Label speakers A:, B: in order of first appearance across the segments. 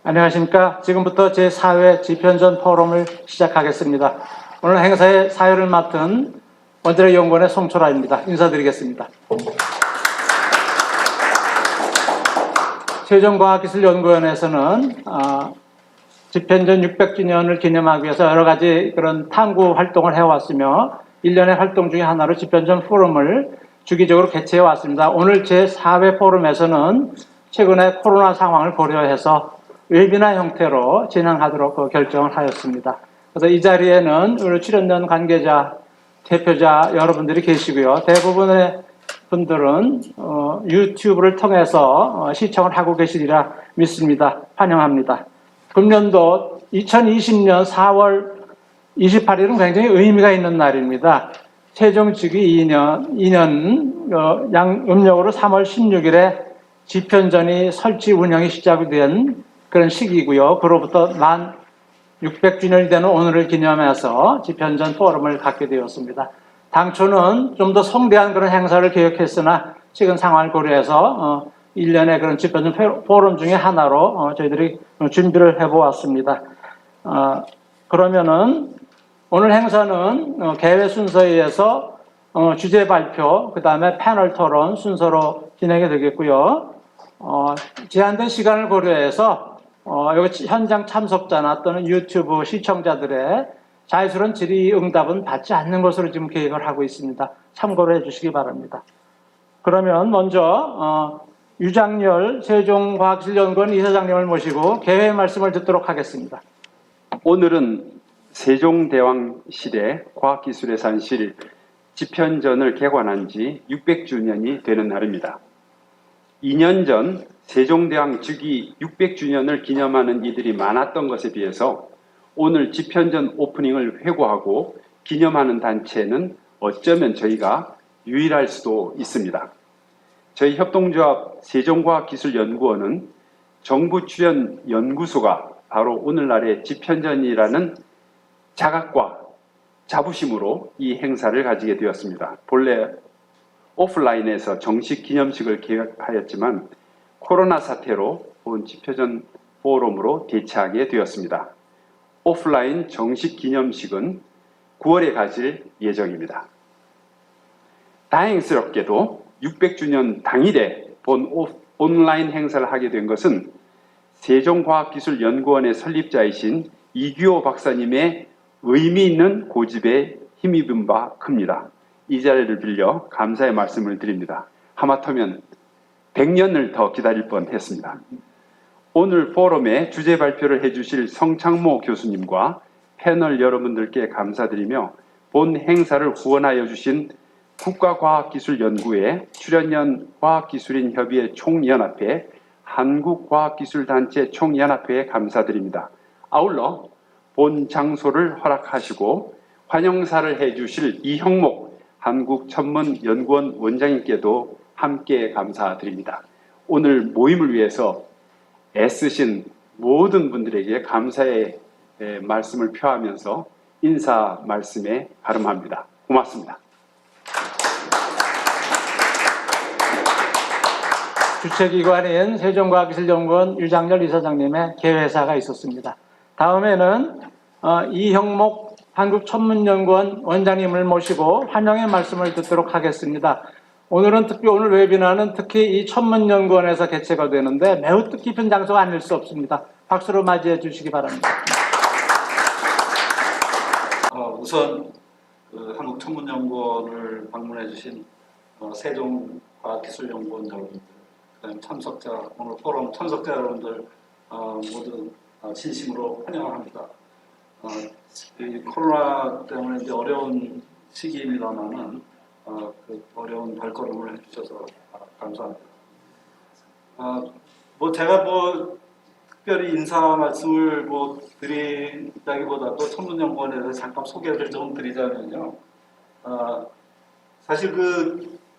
A: 안녕하십니까. 지금부터 제4회 집현전 포럼을 시작하겠습니다. 오늘 행사의 사회를 맡은 원자력 연구원의 송철아입니다. 인사드리겠습니다. 세종과학기술연구원에서는 집현전 600주년을 기념하기 위해서 여러 가지 그런 탐구 활동을 해왔으며 1년의 활동 중에 하나로 집현전 포럼을 주기적으로 개최해 왔습니다. 오늘 제4회 포럼에서는 최근의 코로나 상황을 고려해서 웨비나 형태로 진행하도록 결정을 하였습니다. 그래서 이 자리에는 우리 출연전 관계자, 대표자 여러분들이 계시고요. 대부분의 분들은 유튜브를 통해서 시청을 하고 계시리라 믿습니다. 환영합니다. 금년도 2020년 4월 28일은 굉장히 의미가 있는 날입니다. 세종직위 2년 음력으로 3월 16일에 집현전이 설치 운영이 시작이 된 그런 시기이고요. 그로부터 만 600주년이 되는 오늘을 기념해서 집현전 포럼을 갖게 되었습니다. 당초는 좀 더 성대한 그런 행사를 계획했으나 최근 상황을 고려해서 1년의 그런 집현전 포럼 중에 하나로 저희들이 준비를 해보았습니다. 그러면은 오늘 행사는 개회 순서에 의해서 주제 발표, 그 다음에 패널 토론 순서로 진행이 되겠고요. 제한된 시간을 고려해서 여기 현장 참석자나 또는 유튜브 시청자들의 자유스러운 질의응답은 받지 않는 것으로 지금 계획을 하고 있습니다. 참고를 해주시기 바랍니다. 그러면 먼저 유장렬 세종과학기술연구원 이사장님을 모시고 개회 말씀을 듣도록 하겠습니다.
B: 오늘은 세종대왕실의 과학기술의 산실 집현전을 개관한 지 600주년이 되는 날입니다. 2년 전 세종대왕 즉위 600주년을 기념하는 이들이 많았던 것에 비해서 오늘 집현전 오프닝을 회고하고 기념하는 단체는 어쩌면 저희가 유일할 수도 있습니다. 저희 협동조합 세종과학기술연구원은 정부 출연 연구소가 바로 오늘날의 집현전이라는 자각과 자부심으로 이 행사를 가지게 되었습니다. 본래 오프라인에서 정식 기념식을 계획하였지만 코로나 사태로 본 집현전 포럼으로 대체하게 되었습니다. 오프라인 정식 기념식은 9월에 가질 예정입니다. 다행스럽게도 600주년 당일에 본 온라인 행사를 하게 된 것은 세종과학기술연구원의 설립자이신 이규호 박사님의 의미 있는 고집에 힘입은 바 큽니다. 이 자리를 빌려 감사의 말씀을 드립니다. 하마터면 100년을 더 기다릴 뻔했습니다. 오늘 포럼에 주제 발표를 해주실 성창모 교수님과 패널 여러분들께 감사드리며 본 행사를 후원하여 주신 국가과학기술연구회, 출연연 과학기술인협의회 총연합회, 한국과학기술단체 총연합회에 감사드립니다. 아울러 본 장소를 허락하시고 환영사를 해주실 이형목 한국천문연구원 원장님께도 함께 감사드립니다. 오늘 모임을 위해서 애쓰신 모든 분들에게 감사의 말씀을 표하면서 인사 말씀에 가름합니다. 고맙습니다.
A: 주최기관인 세종과학기술연구원 유장렬 이사장님의 개회사가 있었습니다. 다음에는 이형목 한국천문연구원 원장님을 모시고 환영의 말씀을 듣도록 하겠습니다. 오늘 웨비나는 특히 이 천문연구원에서 개최가 되는데 매우 뜻깊은 장소가 아닐 수 없습니다. 박수로 맞이해 주시기 바랍니다.
C: 우선 한국천문연구원을 방문해 주신 세종과학기술연구원 여러분들, 그다음 참석자, 오늘 포럼 참석자 여러분들 모두 진심으로 환영을 합니다. 이 코로나 때문에 이제 어려운 시기입니다만은 그 어려운 발걸음을 해주셔서 감사합니다. 제가 특별히 인사 말씀을 드리다기보다도 천문연구원에 대해서 잠깐 소개를 좀 드리자면요. 사실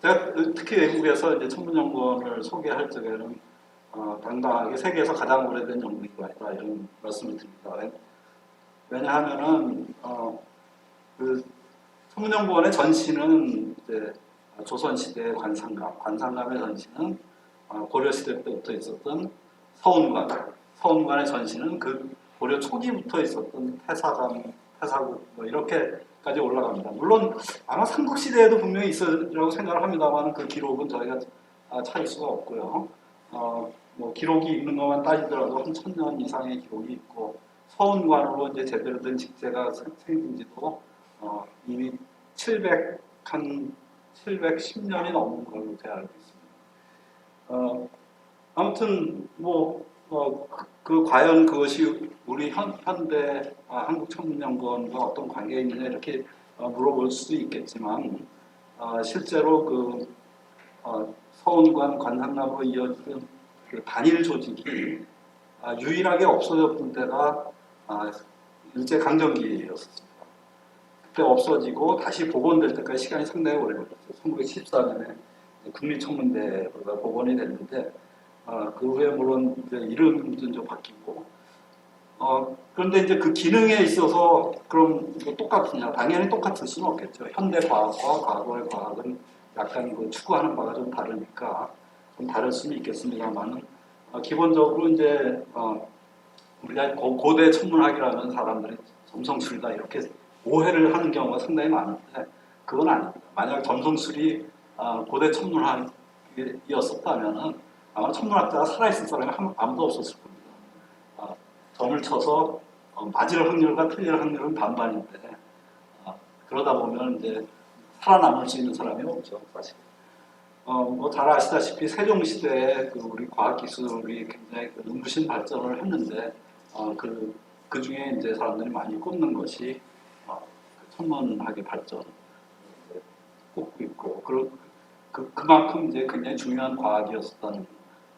C: 제가 특히 외국에서 이제 천문연구원을 소개할 적에는 당당하게 세계에서 가장 오래된 연구기관이다 이런 말씀을 드립니다. 왜냐하면은 천문연구원의 전신은 이제 조선시대의 관상감의 전신은 고려시대 때부터 있었던 서운관, 서운관의 전시는 그 고려 초기부터 있었던 태사감, 태사국 뭐 이렇게까지 올라갑니다. 물론 아마 삼국시대에도 분명히 있으리라고 생각을 합니다만 그 기록은 저희가 찾을 수가 없고요. 뭐 기록이 있는 것만 따지더라도 한 1000년 이상의 기록이 있고 서운관으로 이제 제대로 된 직제가 생긴 지도 이미 710년이 넘은 걸로 제가 알고 있습니다. 아무튼 그 과연 그것이 우리 현대 한국천문연구원과 어떤 관계가 있느냐 이렇게 물어볼 수도 있겠지만 실제로 그 서운관 관상납으로 이어지던 그 단일 조직이 유일하게 없어졌던 때가 일제 강점기였습니다. 그때 없어지고 다시 복원될 때까지 시간이 상당히 오래 걸렸어요. 1914년에 국립천문대가 복원이 됐는데 그 후에 물론 이제 이름도 좀 바뀌고 그런데 이제 그 기능에 있어서 그럼 이거 똑같으냐? 당연히 똑같을 수는 없겠죠. 현대 과학과 과거의 과학은 약간 그 추구하는 바가 좀 다르니까 좀 다를 수는 있겠습니다만은 기본적으로 이제 우리가 고대 천문학이라는 사람들이 점성술이다 이렇게 오해를 하는 경우가 상당히 많은데 그건 아닙니다. 만약 점성술이 고대 천문학이었었다면은 아마 천문학자가 살아있을 사람이 아무도 없었을 겁니다. 점을 쳐서 맞을 확률과 틀릴 확률은 반반인데 그러다 보면 이제 살아남을 수 있는 사람이 없죠, 사실. 뭐 잘 아시다시피 세종시대에 그 우리 과학기술이 굉장히 그 눈부신 발전을 했는데 그 중에 이제 사람들이 많이 꼽는 것이 그 천문학의 발전을 꼽고 있고 그만큼 이제 굉장히 중요한 과학이었다는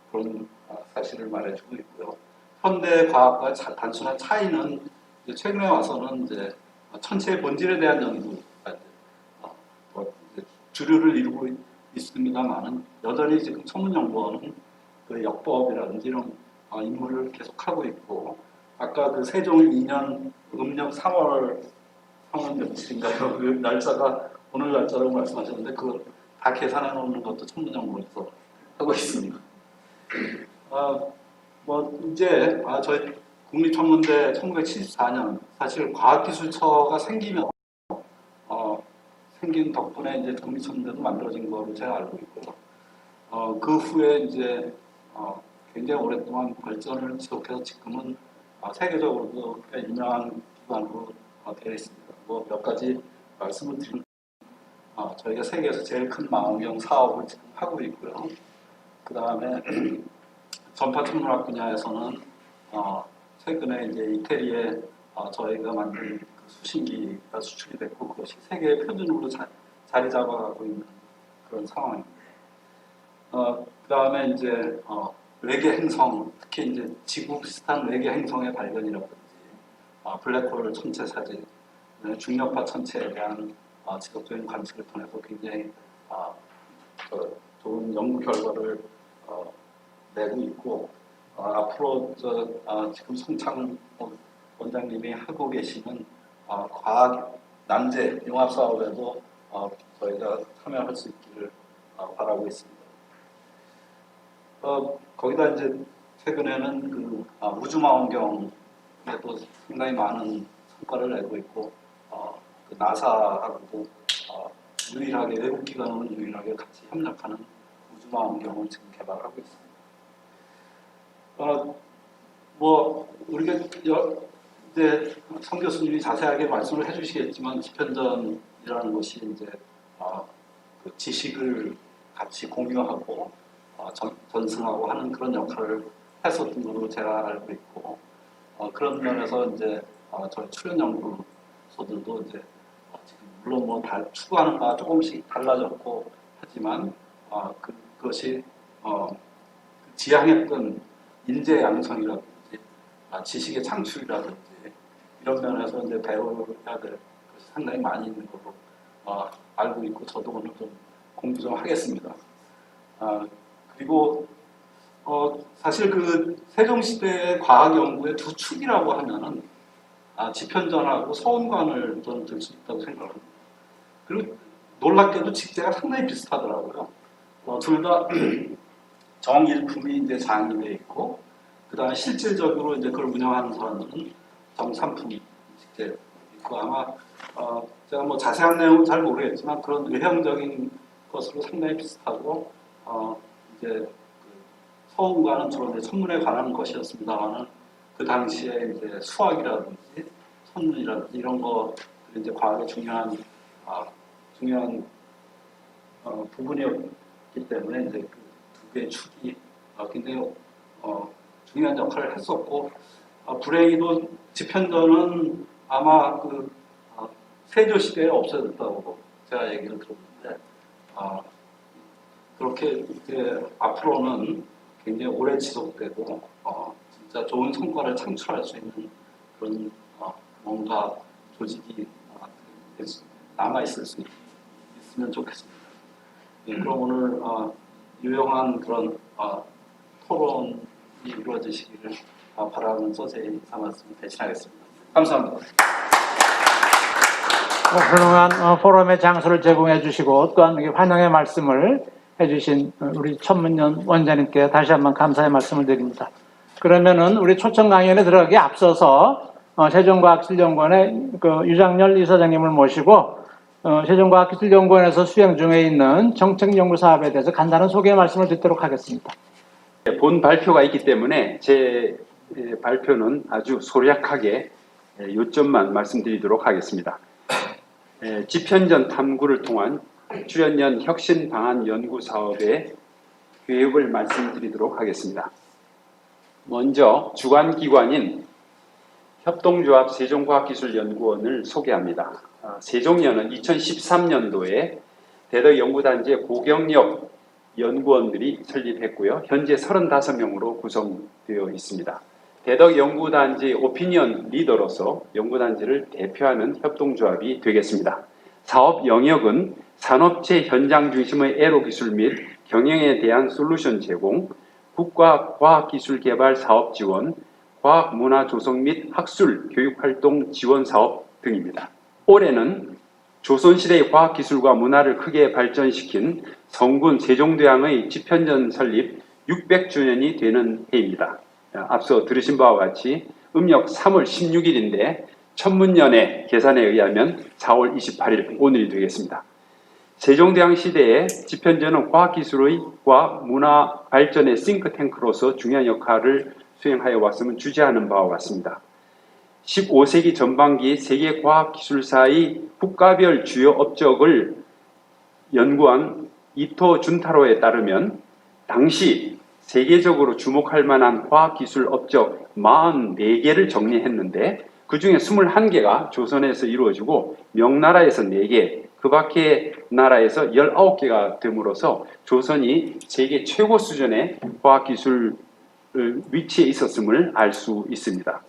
C: 그런 사실을 말해주고 있고요. 현대 과학과 단순한 차이는 이제 최근에 와서는 이제 천체의 본질에 대한 연구가 주류를 이루고 있습니다만은 여전히 지금 천문연구원은 그 역법이라든지 이런 임무를 계속하고 있고 아까 그 세종 2년 음력 3월 며칠인가요? 그 날짜가 오늘 날짜라고 말씀하셨는데 그거 다 계산해 놓는 것도 천문연구원에서 하고 있습니다. 뭐 이제 저희 국립천문대 1974년 사실 과학기술처가 생긴 덕분에 이제 국립천문대도 만들어진 거로 제가 알고 있고요. 그 후에 이제 굉장히 오랫동안 발전을 지속해서 지금은 세계적으로도 꽤 유명한 기관으로 되어 있습니다. 뭐 몇 가지 말씀을 드리면 저희가 세계에서 제일 큰 망원경 사업을 지금 하고 있고요. 그 다음에 전파천문학 분야에서는 최근에 이제 이태리에 저희가 만든 그 수신기가 수출이 됐고 그것이 세계 표준으로 자리 잡아가고 있는 그런 상황입니다. 그 다음에 이제 외계 행성, 특히 이제 지구 비슷한 외계 행성의 발견이라든지 블랙홀 천체 사진, 중력파 천체에 대한 지속적인 관측을 통해서 굉장히 좋은 연구 결과를 내고 있고 앞으로 지금 송창 원장님이 하고 계시는 과학 난제 융합 사업에도 저희가 참여할 수 있기를 바라고 있습니다. 거기다 이제 최근에는 그 우주망원경에도 상당히 많은 성과를 내고 있고 그 나사하고도 유일하게 외국 기관은 유일하게 같이 협력하는 우주망원경을 지금 개발하고 있습니다. 뭐 우리가 이제 성 교수님이 자세하게 말씀을 해주시겠지만 지편전이라는 것이 이제 그 지식을 같이 공유하고 전승하고 하는 그런 역할을 했었던 걸로 제가 알고 있고 그런 면에서 이제 저희 출연 연구소들도 이제 지금 물론 뭐 다 추구하는 바가 조금씩 달라졌고 하지만 그것이 지향했던 인재 양성이라든지 지식의 창출이라든지 이런 면에서 이제 배워야 될 것이 상당히 많이 있는 걸로 알고 있고 저도 오늘 좀 공부 좀 하겠습니다. 그리고 사실 그 세종시대의 과학 연구의 두 축이라고 하면은 지편전하고 서운관을 저는 들 수 있다고 생각합니다. 그리고 놀랍게도 직제가 상당히 비슷하더라고요. 둘 다 정일품이 이제 장이 되어 있고 그다음에 실질적으로 이제 그걸 운영하는 사람들은 정산품 직제 있고 아마 제가 뭐 자세한 내용은 잘 모르겠지만 그런 외형적인 것으로 상당히 비슷하고 이제 그 서원과는 주로 이제 천문에 관한 것이었습니다만은 그 당시에 이제 수학이라든지 천문이라든지 이런 것들이 이제 과학의 중요한 부분이었기 때문에 이제 그 두 개의 축이 굉장히 중요한 역할을 했었고 불행히도 집현전은 아마 그 세조 시대에 없어졌다고 제가 얘기를 들었는데 그렇게 이제 앞으로는 굉장히 오래 지속되고 진짜 좋은 성과를 창출할 수 있는 그런 뭔가 조직이 남아 있을 수 있으면 좋겠습니다. 예, 그럼 오늘 유용한 그런 토론이 이루어지시기를 바라면서 제 인사 말씀 대신하겠습니다. 감사합니다.
A: 훌륭한 포럼의 장소를 제공해 주시고 또한 환영의 말씀을 해주신 우리 천문연 원장님께 다시 한번 감사의 말씀을 드립니다. 그러면은 우리 초청 강연에 들어가기 앞서서 세종과학기술연구원의 그 유장렬 이사장님을 모시고 세종과학기술연구원에서 수행 중에 있는 정책연구 사업에 대해서 간단한 소개 말씀을 듣도록 하겠습니다.
B: 본 발표가 있기 때문에 제 발표는 아주 소략하게 요점만 말씀드리도록 하겠습니다. 집현전 탐구를 통한 출연연 혁신 방안 연구 사업의 계획을 말씀드리도록 하겠습니다. 먼저 주관기관인 협동조합 세종과학기술연구원을 소개합니다. 세종연은 2013년도에 대덕연구단지의 고경력 연구원들이 설립했고요. 현재 35명으로 구성되어 있습니다. 대덕연구단지 오피니언 리더로서 연구단지를 대표하는 협동조합이 되겠습니다. 사업 영역은 산업체 현장 중심의 에로기술 및 경영에 대한 솔루션 제공, 국가 과학기술 개발 사업 지원, 과학 문화 조성 및 학술 교육활동 지원 사업 등입니다. 올해는 조선시대의 과학기술과 문화를 크게 발전시킨 성군 세종대왕의 집현전 설립 600주년이 되는 해입니다. 앞서 들으신 바와 같이 음력 3월 16일인데 천문년의 계산에 의하면 4월 28일 오늘이 되겠습니다. 세종대왕 시대에 집현전은 과학기술과 문화 발전의 싱크탱크로서 중요한 역할을 수행하여 왔음을 주제하는 바와 같습니다. 15세기 전반기 세계 과학기술사의 국가별 주요 업적을 연구한 이토 준타로에 따르면 당시 세계적으로 주목할 만한 과학기술 업적 44개를 정리했는데 그 중에 21개가 조선에서 이루어지고 명나라에서 4개, 그 밖의 나라에서 19개가 됨으로써 조선이 세계 최고 수준의 과학기술 위치에 있었음을 알 수 있습니다.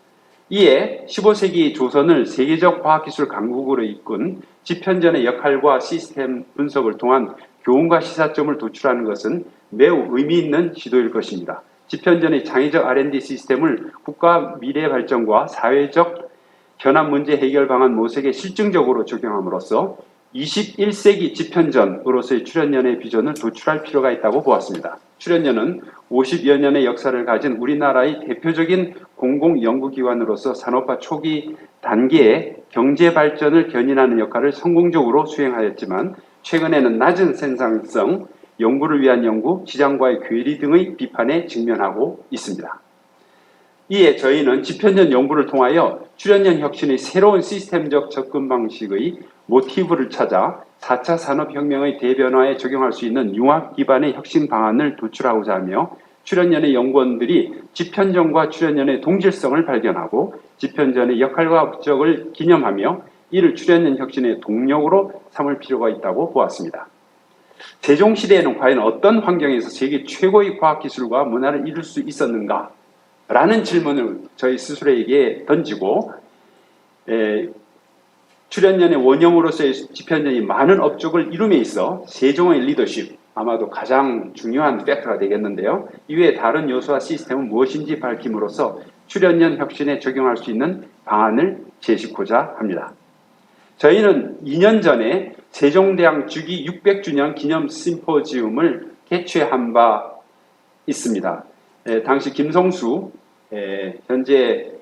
B: 이에 15세기 조선을 세계적 과학기술 강국으로 이끈 집현전의 역할과 시스템 분석을 통한 교훈과 시사점을 도출하는 것은 매우 의미 있는 시도일 것입니다. 집현전의 창의적 R&D 시스템을 국가 미래 발전과 사회적 현안 문제 해결 방안 모색에 실증적으로 적용함으로써 21세기 집현전으로서의 출연연의 비전을 도출할 필요가 있다고 보았습니다. 출연연은 50여 년의 역사를 가진 우리나라의 대표적인 공공연구기관으로서 산업화 초기 단계의 경제 발전을 견인하는 역할을 성공적으로 수행하였지만 최근에는 낮은 생산성, 연구를 위한 연구, 시장과의 괴리 등의 비판에 직면하고 있습니다. 이에 저희는 집현전 연구를 통하여 출연연 혁신의 새로운 시스템적 접근 방식의 모티브를 찾아 4차 산업혁명의 대변화에 적용할 수 있는 융합 기반의 혁신 방안을 도출하고자 하며 출연연의 연구원들이 집현전과 출연연의 동질성을 발견하고 집현전의 역할과 업적을 기념하며 이를 출연연 혁신의 동력으로 삼을 필요가 있다고 보았습니다. 세종시대에는 과연 어떤 환경에서 세계 최고의 과학기술과 문화를 이룰 수 있었는가? 라는 질문을 저희 스스로에게 던지고 출연연의 원형으로서의 집현전이 많은 업적을 이룸에 있어 세종의 리더십, 아마도 가장 중요한 팩터가 되겠는데요. 이외에 다른 요소와 시스템은 무엇인지 밝힘으로써 출연연 혁신에 적용할 수 있는 방안을 제시하고자 합니다. 저희는 2년 전에 세종대왕 주기 600주년 기념 심포지움을 개최한 바 있습니다. 당시 김성수 현재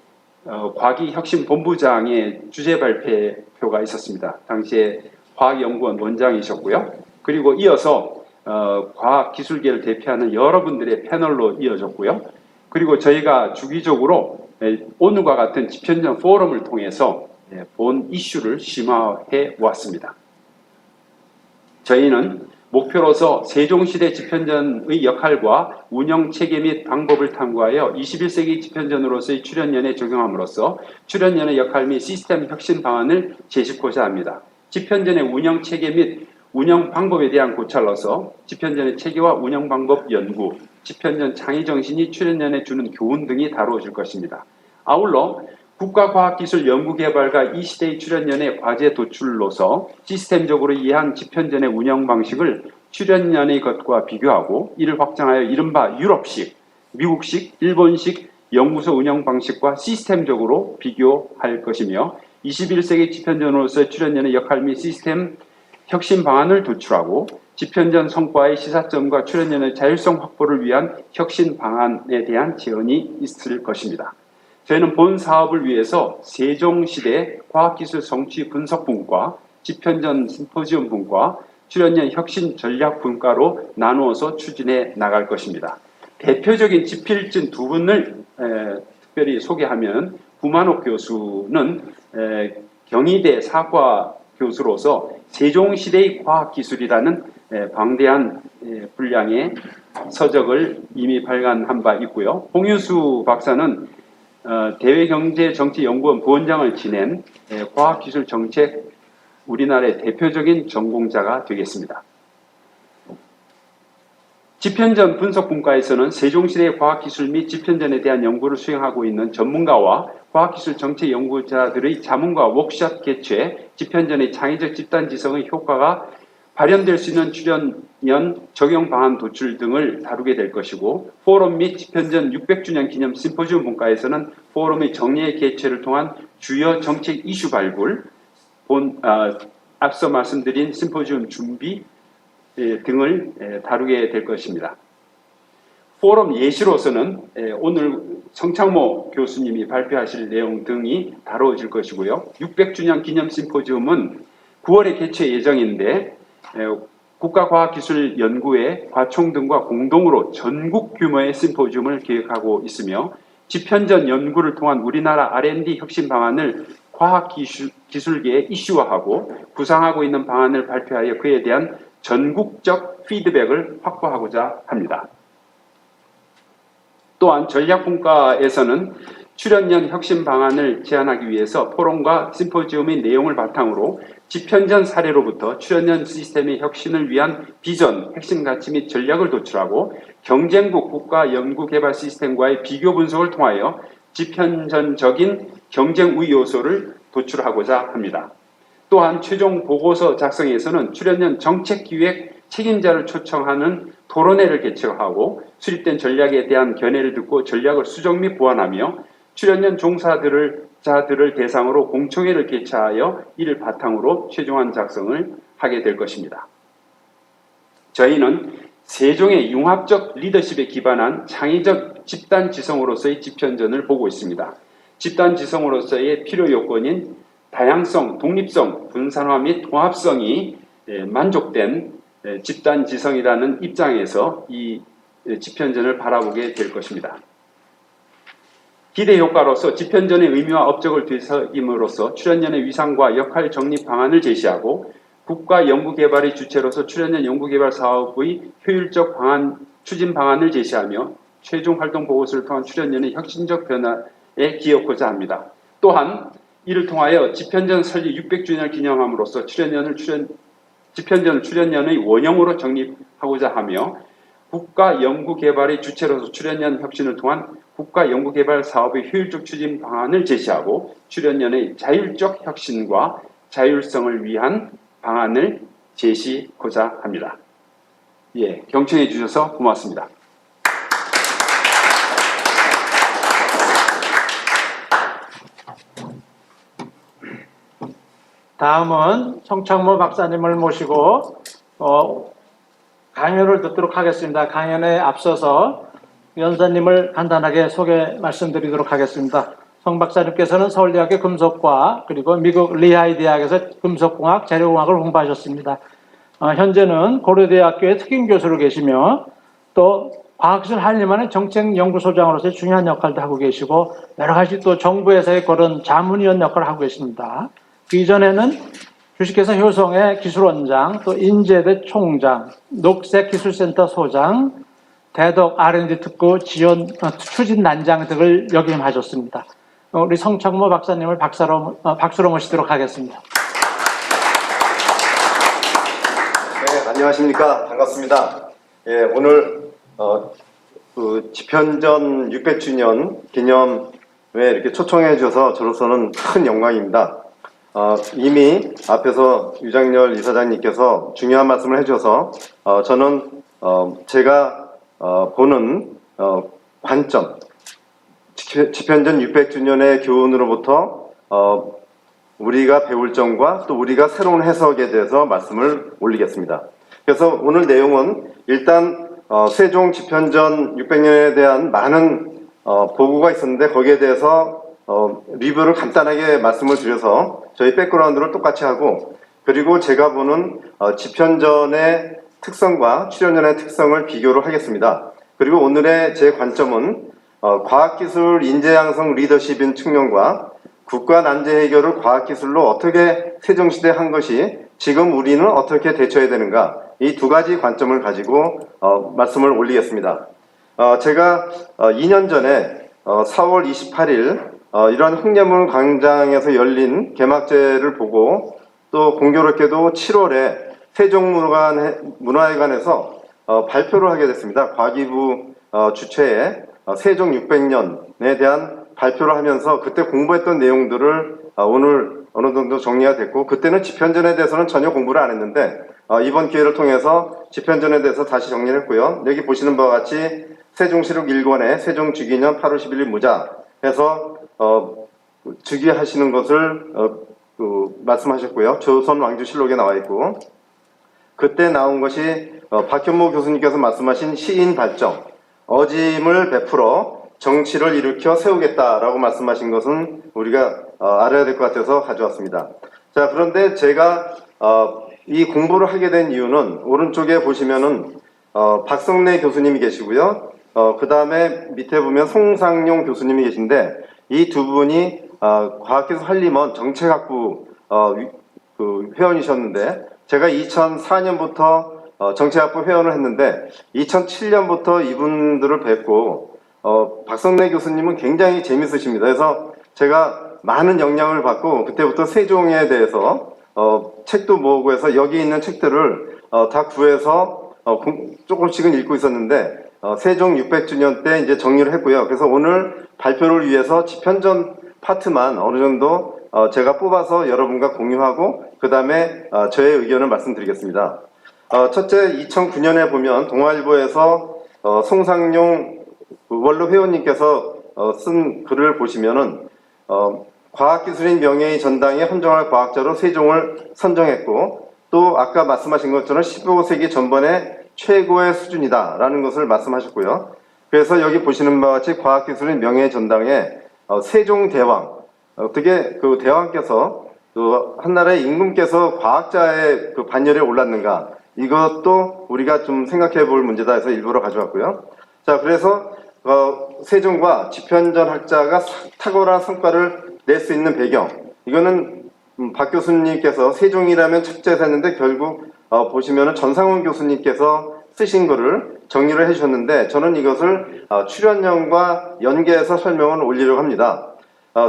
B: 과기혁신본부장의 주재 발표가 있었습니다. 당시에 과학연구원 원장이셨고요. 그리고 이어서 과학기술계를 대표하는 여러분들의 패널로 이어졌고요. 그리고 저희가 주기적으로 오늘과 같은 집현전 포럼을 통해서 본 이슈를 심화해 왔습니다. 저희는 목표로서 세종시대 집현전의 역할과 운영 체계 및 방법을 탐구하여 21세기 집현전으로서의 출연연에 적용함으로써 출연연의 역할 및 시스템 혁신 방안을 제시하고자 합니다. 집현전의 운영 체계 및 운영 방법에 대한 고찰로서 집현전의 체계와 운영 방법 연구, 집현전 창의 정신이 출연연에 주는 교훈 등이 다루어질 것입니다. 아울러 국가과학기술연구개발과 이 시대의 출연연의 과제 도출로서 시스템적으로 이해한 집현전의 운영 방식을 출연연의 것과 비교하고 이를 확장하여 이른바 유럽식, 미국식, 일본식 연구소 운영 방식과 시스템적으로 비교할 것이며 21세기 집현전으로서의 출연연의 역할 및 시스템 혁신 방안을 도출하고 집현전 성과의 시사점과 출연연의 자율성 확보를 위한 혁신 방안에 대한 제언이 있을 것입니다. 저희는 본 사업을 위해서 세종시대 과학기술 성취 분석분과 집현전 심포지움 분과 출연연 혁신 전략 분과로 나누어서 추진해 나갈 것입니다. 대표적인 집필진 두 분을 특별히 소개하면 구만옥 교수는 경희대 사과 교수로서 세종시대의 과학기술이라는 방대한 분량의 서적을 이미 발간한 바 있고요. 홍윤수 박사는 대외경제정치연구원 부원장을 지낸 과학기술정책 우리나라의 대표적인 전공자가 되겠습니다. 집현전 분석분과에서는 세종시대의 과학기술 및 집현전에 대한 연구를 수행하고 있는 전문가와 과학기술 정책 연구자들의 자문과 워크숍 개최, 집현전의 창의적 집단지성의 효과가 발현될 수 있는 출연연 적용 방안 도출 등을 다루게 될 것이고, 포럼 및 집현전 600주년 기념 심포지움 분과에서는 포럼의 정례 개최를 통한 주요 정책 이슈 발굴, 앞서 말씀드린 심포지움 준비 등을 다루게 될 것입니다. 포럼 예시로서는 오늘 성창모 교수님이 발표하실 내용 등이 다루어질 것이고요. 600주년 기념 심포지움은 9월에 개최 예정인데 국가과학기술연구회, 과총 등과 공동으로 전국 규모의 심포지움을 계획하고 있으며 집현전 연구를 통한 우리나라 R&D 혁신 방안을 과학기술계에 이슈화하고 구상하고 있는 방안을 발표하여 그에 대한 전국적 피드백을 확보하고자 합니다. 또한 전략분과에서는 출연연 혁신 방안을 제안하기 위해서 포럼과 심포지움의 내용을 바탕으로 집현전 사례로부터 출연연 시스템의 혁신을 위한 비전, 핵심 가치 및 전략을 도출하고 경쟁국 국가 연구개발 시스템과의 비교 분석을 통하여 집현전적인 경쟁 우위 요소를 도출하고자 합니다. 또한 최종 보고서 작성에서는 출연연 정책기획 책임자를 초청하는 토론회를 개최하고 수립된 전략에 대한 견해를 듣고 전략을 수정 및 보완하며 출연연 종사자들을 대상으로 공청회를 개최하여 이를 바탕으로 최종안 작성을 하게 될 것입니다. 저희는 세종의 융합적 리더십에 기반한 창의적 집단지성으로서의 집현전을 보고 있습니다. 집단지성으로서의 필요 요건인 다양성, 독립성, 분산화 및 통합성이 만족된 집단지성이라는 입장에서 이 집현전을 바라보게 될 것입니다. 기대 효과로서 집현전의 의미와 업적을 되새김으로써 출연연의 위상과 역할 정립 방안을 제시하고 국가 연구개발의 주체로서 출연연 연구개발 사업의 효율적 방안, 추진 방안을 제시하며 최종 활동 보고서를 통한 출연연의 혁신적 변화에 기여하고자 합니다. 또한 이를 통하여 집현전 설립 600주년을 기념함으로써 집현전을 출연연의 원형으로 정립하고자 하며 국가 연구개발의 주체로서 출연연 혁신을 통한 국가 연구개발 사업의 효율적 추진 방안을 제시하고 출연연의 자율적 혁신과 자율성을 위한 방안을 제시하고자 합니다. 예, 경청해 주셔서 고맙습니다.
A: 다음은 성창모 박사님을 모시고 강연을 듣도록 하겠습니다. 강연에 앞서서 연사님을 간단하게 소개 말씀드리도록 하겠습니다. 송 박사님께서는 서울대학교 금속과 그리고 미국 리하이 대학에서 금속공학, 재료공학을 공부하셨습니다. 현재는 고려대학교의 특임 교수로 계시며 또 과학기술 한림원의 정책연구소장으로서 중요한 역할도 하고 계시고 여러 가지 또 정부에서의 그런 자문위원 역할을 하고 계십니다. 그 이전에는 주식회사 효성의 기술원장, 또 인제대 총장, 녹색기술센터 소장, 대덕 R&D 특구 지원 추진단장 등을 역임하셨습니다. 우리 성창모 박사님을 박수로 모시도록 하겠습니다.
D: 네, 안녕하십니까. 반갑습니다. 예, 오늘 그 집현전 600주년 기념에 이렇게 초청해 주셔서 저로서는 큰 영광입니다. 이미 앞에서 유장렬 이사장님께서 중요한 말씀을 해주셔서 저는 제가 보는 관점, 집현전 600주년의 교훈으로부터 우리가 배울 점과 또 우리가 새로운 해석에 대해서 말씀을 올리겠습니다. 그래서 오늘 내용은 일단 세종 집현전 600년에 대한 많은 보고가 있었는데 거기에 대해서 리뷰를 간단하게 말씀을 드려서 저희 백그라운드를 똑같이 하고, 그리고 제가 보는 집현전의 특성과 출연전의 특성을 비교를 하겠습니다. 그리고 오늘의 제 관점은 과학기술 인재양성 리더십인 측면과 국가 난제 해결을 과학기술로 어떻게 세종시대에 한 것이 지금 우리는 어떻게 대처해야 되는가, 이 두 가지 관점을 가지고 말씀을 올리겠습니다. 제가 2년 전에 4월 28일 이런 홍례문 광장에서 열린 개막제를 보고 또 공교롭게도 7월에 세종문화회관에서 발표를 하게 됐습니다. 과기부 주최의 세종 600년에 대한 발표를 하면서 그때 공부했던 내용들을 오늘 어느 정도 정리가 됐고, 그때는 집현전에 대해서는 전혀 공부를 안 했는데 이번 기회를 통해서 집현전에 대해서 다시 정리를 했고요. 여기 보시는 바와 같이 세종시록 1권에 세종주기년 8월 11일 무자 해서 즉위하시는 것을 말씀하셨고요. 조선왕조실록에 나와 있고, 그때 나온 것이 박현모 교수님께서 말씀하신 시인 발정, 어짐을 베풀어 정치를 일으켜 세우겠다라고 말씀하신 것은 우리가 알아야 될 것 같아서 가져왔습니다. 자, 그런데 제가 이 공부를 하게 된 이유는 오른쪽에 보시면은 박성래 교수님이 계시고요. 그 다음에 밑에 보면 송상용 교수님이 계신데, 이 두 분이 과학기술 한림원 정책학부 그 회원이셨는데, 제가 2004년부터 정책학부 회원을 했는데 2007년부터 이분들을 뵙고 박성래 교수님은 굉장히 재밌으십니다. 그래서 제가 많은 영향을 받고 그때부터 세종에 대해서 책도 모으고 해서 여기 있는 책들을 다 구해서 조금씩은 읽고 있었는데 세종 600주년 때 이제 정리를 했고요. 그래서 오늘 발표를 위해서 집현전 파트만 어느 정도 제가 뽑아서 여러분과 공유하고 그 다음에 저의 의견을 말씀드리겠습니다. 첫째, 2009년에 보면 동아일보에서 송상용 원로 회원님께서 쓴 글을 보시면은 과학기술인 명예의 전당에 헌정할 과학자로 세종을 선정했고, 또 아까 말씀하신 것처럼 15세기 전반의 최고의 수준이다 라는 것을 말씀하셨고요. 그래서 여기 보시는 바와 같이 과학기술인 명예의 전당에 세종대왕, 어떻게 그 대왕께서 그 한나라의 임금께서 과학자의 그 반열에 올랐는가, 이것도 우리가 좀 생각해 볼 문제다 해서 일부러 가져왔고요. 자, 그래서 세종과 집현전 학자가 탁월한 성과를 낼 수 있는 배경, 이거는 박 교수님께서 세종이라면 첫째에서 했는데 결국 보시면은 전상훈 교수님께서 쓰신 거를 정리를 해주셨는데, 저는 이것을 출연령과 연계해서 설명을 올리려고 합니다.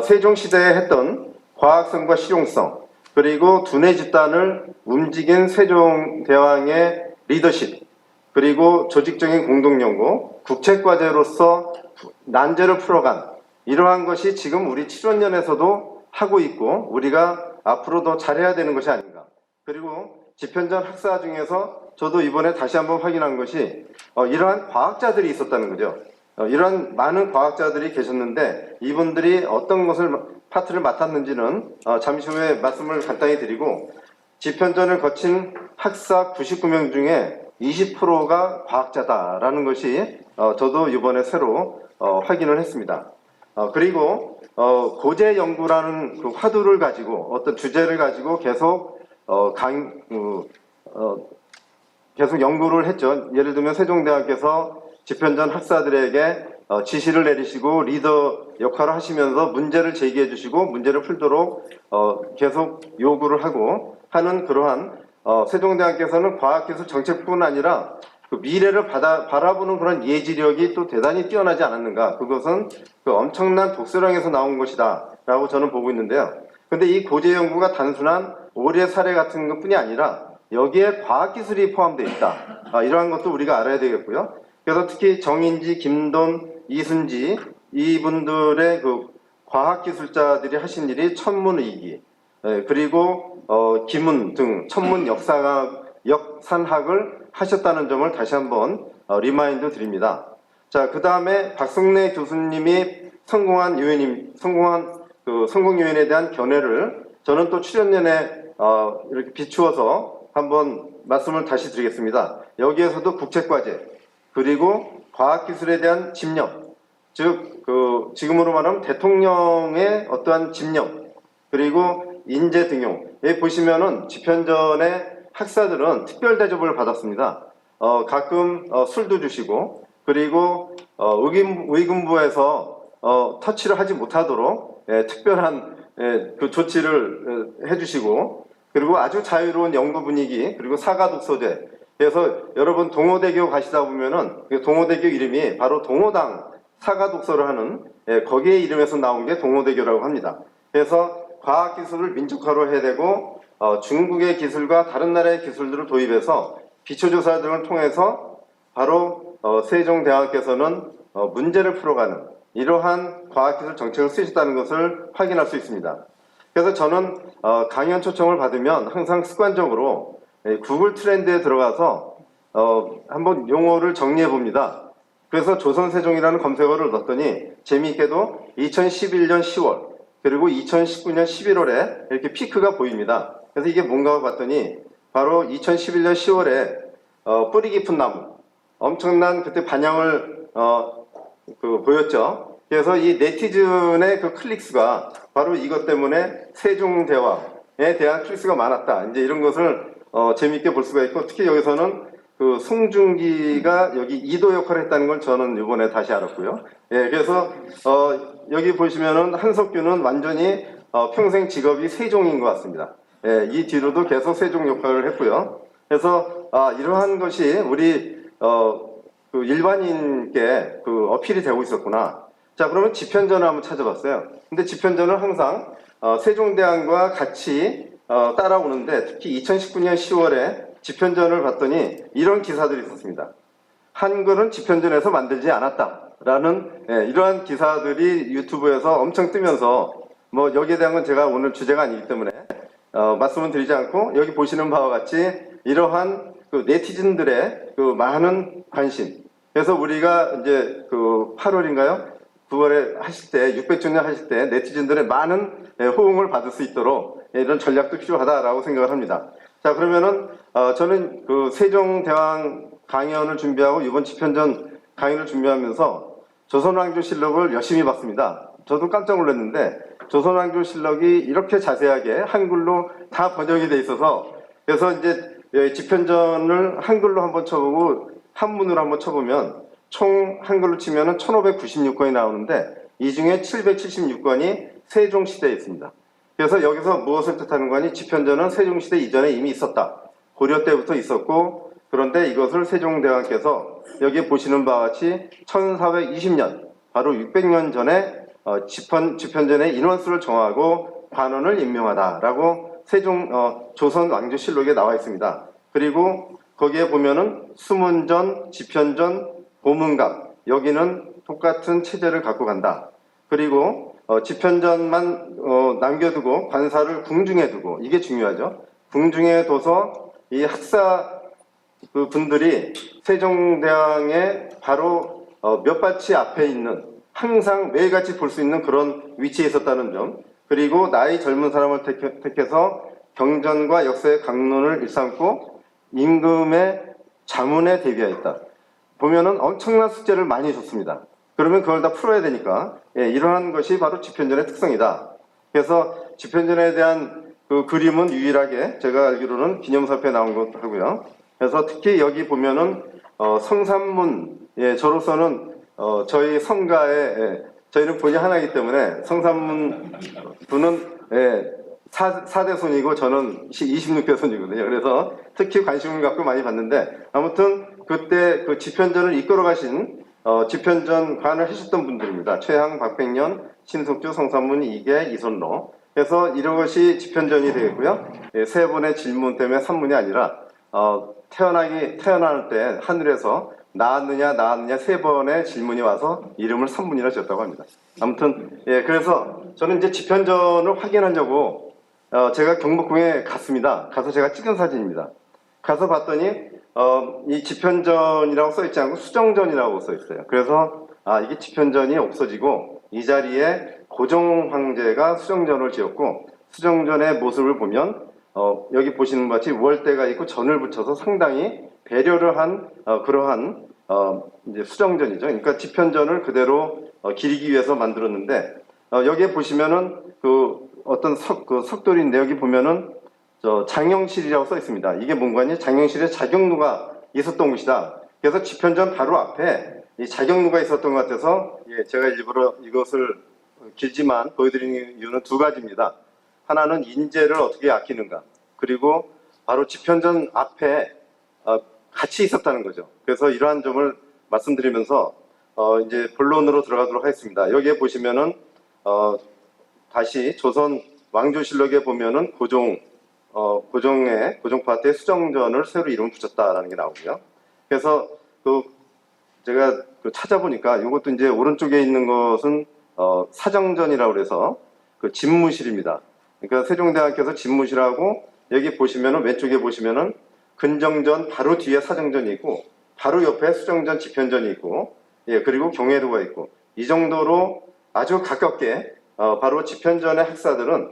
D: 세종시대에 했던 과학성과 실용성, 그리고 두뇌 집단을 움직인 세종대왕의 리더십, 그리고 조직적인 공동연구, 국책과제로서 난제를 풀어간 이러한 것이 지금 우리 7원년에서도 하고 있고 우리가 앞으로 더 잘해야 되는 것이 아닌가. 그리고 집현전 학사 중에서 저도 이번에 다시 한번 확인한 것이 이러한 과학자들이 있었다는 거죠. 이러한 많은 과학자들이 계셨는데 이분들이 어떤 것을 파트를 맡았는지는 잠시 후에 말씀을 간단히 드리고, 집현전을 거친 학사 99명 중에 20%가 과학자다라는 것이 저도 이번에 새로 확인을 했습니다. 그리고 고제 연구라는 그 화두를 가지고 어떤 주제를 가지고 계속 계속 연구를 했죠. 예를 들면 세종대학께서 집현전 학사들에게 지시를 내리시고 리더 역할을 하시면서 문제를 제기해 주시고 문제를 풀도록 계속 요구를 하고 하는 그러한 세종대학께서는 과학기술 정책뿐 아니라 그 미래를 바라보는 그런 예지력이 또 대단히 뛰어나지 않았는가. 그것은 그 엄청난 독서량에서 나온 것이다 라고 저는 보고 있는데요. 근데 이 고제 연구가 단순한 오래 사례 같은 것 뿐이 아니라 여기에 과학기술이 포함되어 있다. 이러한 것도 우리가 알아야 되겠고요. 그래서 특히 정인지, 김돈, 이순지 이분들의 그 과학기술자들이 하신 일이 천문의기, 그리고 기문 등 천문 역산학을 하셨다는 점을 다시 한번 리마인드 드립니다. 자, 그 다음에 박성래 교수님이 성공 요인에 대한 견해를 저는 또 출연연에 이렇게 비추어서 한번 말씀을 다시 드리겠습니다. 여기에서도 국책과제, 그리고 과학기술에 대한 집념, 즉, 지금으로 말하면 대통령의 어떠한 집념, 그리고 인재 등용에 보시면은 집현전의 학사들은 특별 대접을 받았습니다. 가끔 술도 주시고, 그리고 의금부에서 터치를 하지 못하도록 특별한 그 조치를 해주시고, 그리고 아주 자유로운 연구 분위기, 그리고 사과독서제. 그래서 여러분 동호대교 가시다 보면은 동호대교 이름이 바로 동호당 사과독서를 하는 거기에 이름에서 나온 게 동호대교라고 합니다. 그래서 과학기술을 민족화로 해야 되고 중국의 기술과 다른 나라의 기술들을 도입해서 기초조사 등을 통해서 바로 세종대학께서는 문제를 풀어가는 이러한 과학기술 정책을 쓰셨다는 것을 확인할 수 있습니다. 그래서 저는 강연 초청을 받으면 항상 습관적으로 구글 트렌드에 들어가서 한번 용어를 정리해 봅니다. 그래서 조선세종이라는 검색어를 넣었더니 재미있게도 2011년 10월 그리고 2019년 11월에 이렇게 피크가 보입니다. 그래서 이게 뭔가 봤더니 바로 2011년 10월에 뿌리 깊은 나무 엄청난 그때 반향을 보였죠. 그래서 이 네티즌의 그 클릭수가 바로 이것 때문에 세종대왕에 대한 클릭수가 많았다. 이제 이런 것을 재미있게 볼 수가 있고, 특히 여기서는 그 송중기가 여기 이도 역할을 했다는 걸 저는 이번에 다시 알았고요. 예, 그래서 여기 보시면은 한석규는 완전히 평생 직업이 세종인 것 같습니다. 예, 이 뒤로도 계속 세종 역할을 했고요. 그래서 이러한 것이 우리 그 일반인께 그 어필이 되고 있었구나. 자, 그러면 집현전을 한번 찾아봤어요. 근데 집현전은 항상 세종대왕과 같이 따라오는데, 특히 2019년 10월에 집현전을 봤더니 이런 기사들이 있었습니다. 한글은 집현전에서 만들지 않았다라는 이러한 기사들이 유튜브에서 엄청 뜨면서, 뭐 여기에 대한 건 제가 오늘 주제가 아니기 때문에 말씀은 드리지 않고, 여기 보시는 바와 같이 이러한 그 네티즌들의 그 많은 관심. 그래서 우리가 이제 그 8월인가요? 9월에 하실 때, 600주년 하실 때 네티즌들의 많은 호응을 받을 수 있도록 이런 전략도 필요하다라고 생각을 합니다. 자, 그러면은 저는 그 세종대왕 강연을 준비하고 이번 집현전 강연을 준비하면서 조선왕조실록을 열심히 봤습니다. 저도 깜짝 놀랐는데 조선왕조실록이 이렇게 자세하게 한글로 다 번역이 돼 있어서, 그래서 이제 집현전을 한글로 한번 쳐보고 한문으로 한번 쳐보면 총 한글로 치면은 1596권이 나오는데 이 중에 776권이 세종시대에 있습니다. 그래서 여기서 무엇을 뜻하는 거니? 집현전은 세종시대 이전에 이미 있었다. 고려 때부터 있었고, 그런데 이것을 세종대왕께서 여기 보시는 바와 같이 1420년, 바로 600년 전에 집현전의 인원수를 정하고 관원을 임명하다라고 조선왕조실록에 나와 있습니다. 그리고 거기에 보면은 수문전, 집현전, 고문갑, 여기는 똑같은 체제를 갖고 간다. 그리고 집현전만 남겨두고 관사를 궁중에 두고, 이게 중요하죠. 궁중에 둬서 이 학사 그 분들이 세종대왕의 바로 몇 바치 앞에 있는, 항상 매일같이 볼 수 있는 그런 위치에 있었다는 점, 그리고 나이 젊은 사람을 택해서 경전과 역사의 강론을 일삼고 임금의 자문에 대비하였다. 보면은 엄청난 숙제를 많이 줬습니다. 그러면 그걸 다 풀어야 되니까 이러한 것이 바로 집현전의 특성이다. 그래서 집현전에 대한 그 그림은 유일하게 제가 알기로는 기념사표에 나온 것 하고요. 그래서 특히 여기 보면은 성산문, 저로서는 저희 성가에 저희는 본이 하나이기 때문에 성산문 분은 4대 손이고 저는 26대 손이거든요. 그래서 특히 관심을 갖고 많이 봤는데 아무튼 그때 그 집현전을 이끌어 가신 집현전관을 하셨던 분들입니다. 최항, 박백년, 신숙주, 성산문, 이계, 이손로. 그래서 이것이 집현전이 되겠고요. 세 번의 질문 때문에 산문이 아니라 태어날 때 하늘에서 낳았느냐 세 번의 질문이 와서 이름을 산문이라 지었다고 합니다. 아무튼 그래서 저는 이제 집현전을 확인하려고 제가 경복궁에 갔습니다. 가서 제가 찍은 사진입니다. 가서 봤더니 이 집현전이라고 써있지 않고 수정전이라고 써있어요. 그래서 이게 집현전이 없어지고 이 자리에 고종 황제가 수정전을 지었고 수정전의 모습을 보면 여기 보시는 것 같이 월대가 있고 전을 붙여서 상당히 배려를 한 그러한 이제 수정전이죠. 그러니까 집현전을 그대로 기리기 위해서 만들었는데 여기에 보시면은 그 어떤 석돌인데 여기 보면은 장영실이라고 써 있습니다. 이게 뭔가니 장영실에 자경루가 있었던 곳이다. 그래서 집현전 바로 앞에 이 자경루가 있었던 것 같아서 제가 일부러 이것을 길지만 보여드리는 이유는 두 가지입니다. 하나는 인재를 어떻게 아끼는가, 그리고 바로 집현전 앞에 같이 있었다는 거죠. 그래서 이러한 점을 말씀드리면서 이제 본론으로 들어가도록 하겠습니다. 여기에 보시면은 다시 조선 왕조실록에 보면은 고종파트의 수정전을 새로 이름 붙였다라는 게 나오고요. 그래서 제가 찾아보니까 이것도 이제 오른쪽에 있는 것은 사정전이라고 그래서 그 집무실입니다. 그러니까 세종대왕께서 집무실하고 여기 보시면은 왼쪽에 보시면은 근정전 바로 뒤에 사정전이 있고 바로 옆에 수정전 집현전이 있고 그리고 경회도가 있고 이 정도로 아주 가깝게 바로 집현전의 학사들은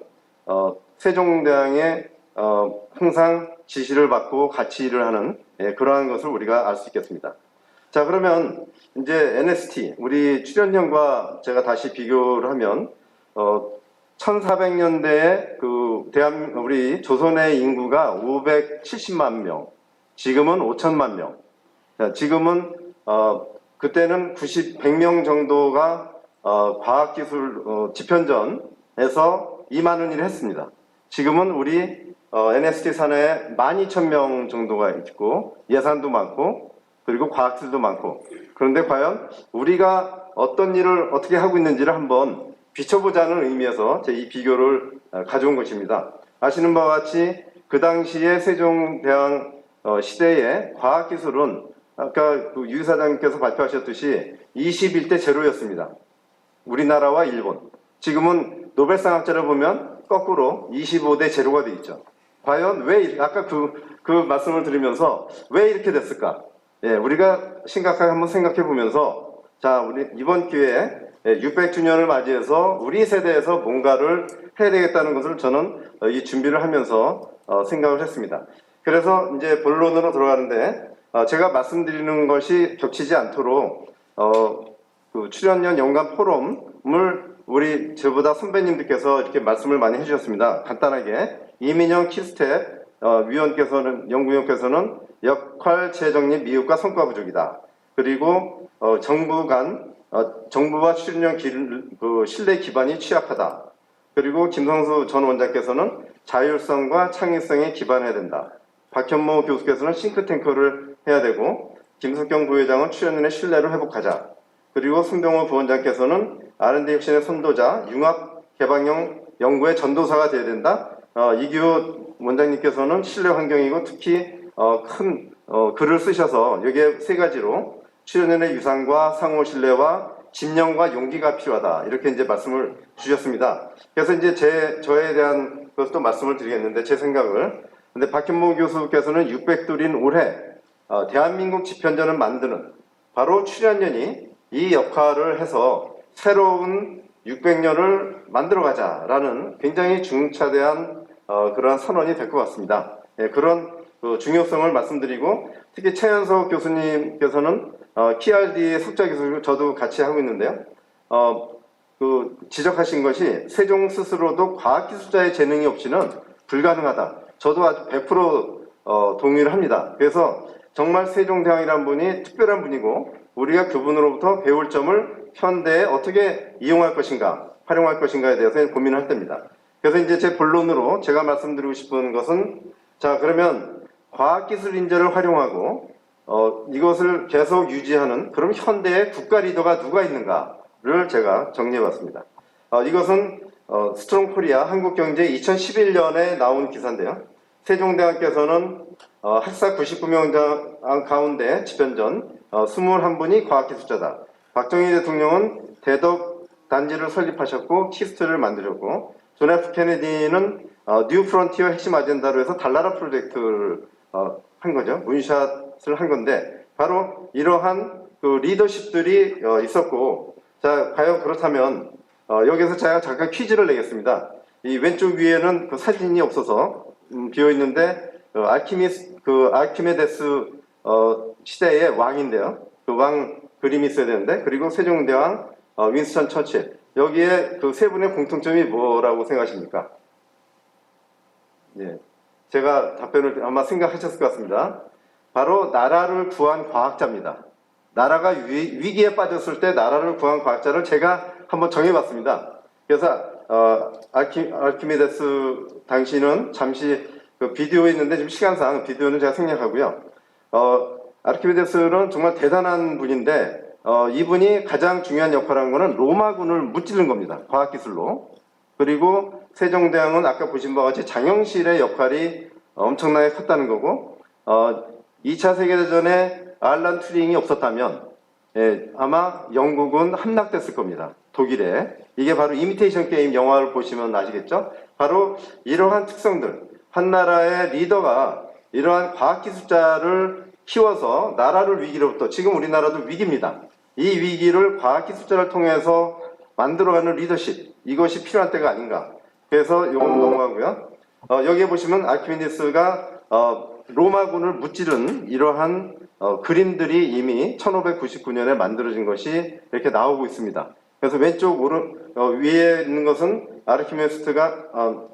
D: 세종대왕의 항상 지시를 받고 같이 일을 하는 그러한 것을 우리가 알 수 있겠습니다. 자, 그러면 이제 NST 우리 출연년과 제가 다시 비교를 하면 1400년대에 우리 조선의 인구가 570만 명, 지금은 5천만 명. 자, 지금은 그때는 100명 정도가 과학기술 집현전에서 임하는 일을 했습니다. 지금은 우리 NST 산하에 12,000명 정도가 있고 예산도 많고 그리고 과학들도 많고, 그런데 과연 우리가 어떤 일을 어떻게 하고 있는지를 한번 비춰보자는 의미에서 제 이 비교를 가져온 것입니다. 아시는 바와 같이 그 당시에 세종대왕 시대의 과학기술은 아까 유 사장님께서 발표하셨듯이 21대 0였습니다. 우리나라와 일본. 지금은 노벨상 학자를 보면 거꾸로 25대 0가 돼 있죠. 과연 왜 아까 그 말씀을 드리면서 왜 이렇게 됐을까? 우리가 심각하게 한번 생각해 보면서 자, 우리 이번 기회에 600주년을 맞이해서 우리 세대에서 뭔가를 해야 되겠다는 것을 저는 이 준비를 하면서 생각을 했습니다. 그래서 이제 본론으로 들어가는데 제가 말씀드리는 것이 겹치지 않도록 그 출연년 연간 포럼을 우리 저보다 선배님들께서 이렇게 말씀을 많이 해주셨습니다. 간단하게 이민영 키스텝 연구위원께서는 역할 재정립 미흡과 성과 부족이다. 그리고 정부와 출연연 신뢰 기반이 취약하다. 그리고 김성수 전 원장께서는 자율성과 창의성에 기반해야 된다. 박현모 교수께서는 싱크탱크를 해야 되고, 김석경 부회장은 출연연의 신뢰를 회복하자. 그리고 손병호 부원장께서는 R&D 혁신의 선도자, 융합 개방형 연구의 전도사가 되어야 된다. 이규호 원장님께서는 신뢰 환경이고 특히 큰 글을 쓰셔서 여기에 세 가지로 출연연의 유산과 상호 신뢰와 집념과 용기가 필요하다. 이렇게 이제 말씀을 주셨습니다. 그래서 이제 저에 대한 것도 말씀을 드리겠는데 제 생각을. 근데 박현모 교수께서는 600돌인 올해 대한민국 집현전을 만드는 바로 출연연이 이 역할을 해서 새로운 600년을 만들어가자라는 굉장히 중차대한 그러한 선언이 될 것 같습니다. 그런 그 중요성을 말씀드리고, 특히 최현석 교수님께서는 KRD의 석좌 기술을 저도 같이 하고 있는데요. 그 지적하신 것이 세종 스스로도 과학기술자의 재능이 없이는 불가능하다. 저도 아주 100% 동의를 합니다. 그래서 정말 세종대왕이라는 분이 특별한 분이고, 우리가 그분으로부터 배울 점을 현대에 어떻게 이용할 것인가, 활용할 것인가에 대해서 고민을 할 때입니다. 그래서 이제 제 본론으로 제가 말씀드리고 싶은 것은, 자, 그러면 과학기술 인재를 활용하고 이것을 계속 유지하는 그럼 현대의 국가 리더가 누가 있는가를 제가 정리해봤습니다. 이것은 스트롱코리아 한국경제 2011년에 나온 기사인데요. 세종대왕께서는 학사 99명 가운데 집현전 21분이 과학기술자다. 박정희 대통령은 대덕 단지를 설립하셨고 키스트를 만드셨고, 존 F 케네디는 뉴 프론티어 핵심 아젠다로 해서 달나라 프로젝트를 한 거죠. 문샷을 한 건데, 바로 이러한 그 리더십들이 있었고, 자, 과연 그렇다면 여기서 제가 잠깐 퀴즈를 내겠습니다. 이 왼쪽 위에는 그 사진이 없어서 비어 있는데 아르키메데스 시대의 왕인데요. 그 왕 그림이 있어야 되는데, 그리고 세종대왕, 윈스턴 처칠, 여기에 그 세 분의 공통점이 뭐라고 생각하십니까? 예, 제가 답변을 아마 생각하셨을 것 같습니다. 바로 나라를 구한 과학자입니다. 나라가 위기에 빠졌을 때 나라를 구한 과학자를 제가 한번 정해봤습니다. 그래서 아르키메데스 당시는 잠시 그 비디오에 있는데 지금 시간상 비디오는 제가 생략하고요. 아르키메데스는 정말 대단한 분인데, 이분이 가장 중요한 역할을 한 거는 로마군을 무찌른 겁니다. 과학기술로. 그리고 세종대왕은 아까 보신 바와 같이 장영실의 역할이 엄청나게 컸다는 거고, 2차 세계대전에 알란 튜링이 없었다면 아마 영국은 함락됐을 겁니다. 독일에. 이게 바로 이미테이션 게임 영화를 보시면 아시겠죠? 바로 이러한 특성들, 한 나라의 리더가 이러한 과학기술자를 키워서 나라를 위기로부터, 지금 우리나라도 위기입니다. 이 위기를 과학기술자를 통해서 만들어가는 리더십, 이것이 필요한 때가 아닌가. 그래서 이건 넘어가고요. 여기에 보시면 아르키메데스가 로마군을 무찌른 이러한 그림들이 이미 1599년에 만들어진 것이 이렇게 나오고 있습니다. 그래서 왼쪽 위에 있는 것은 아르키메데스가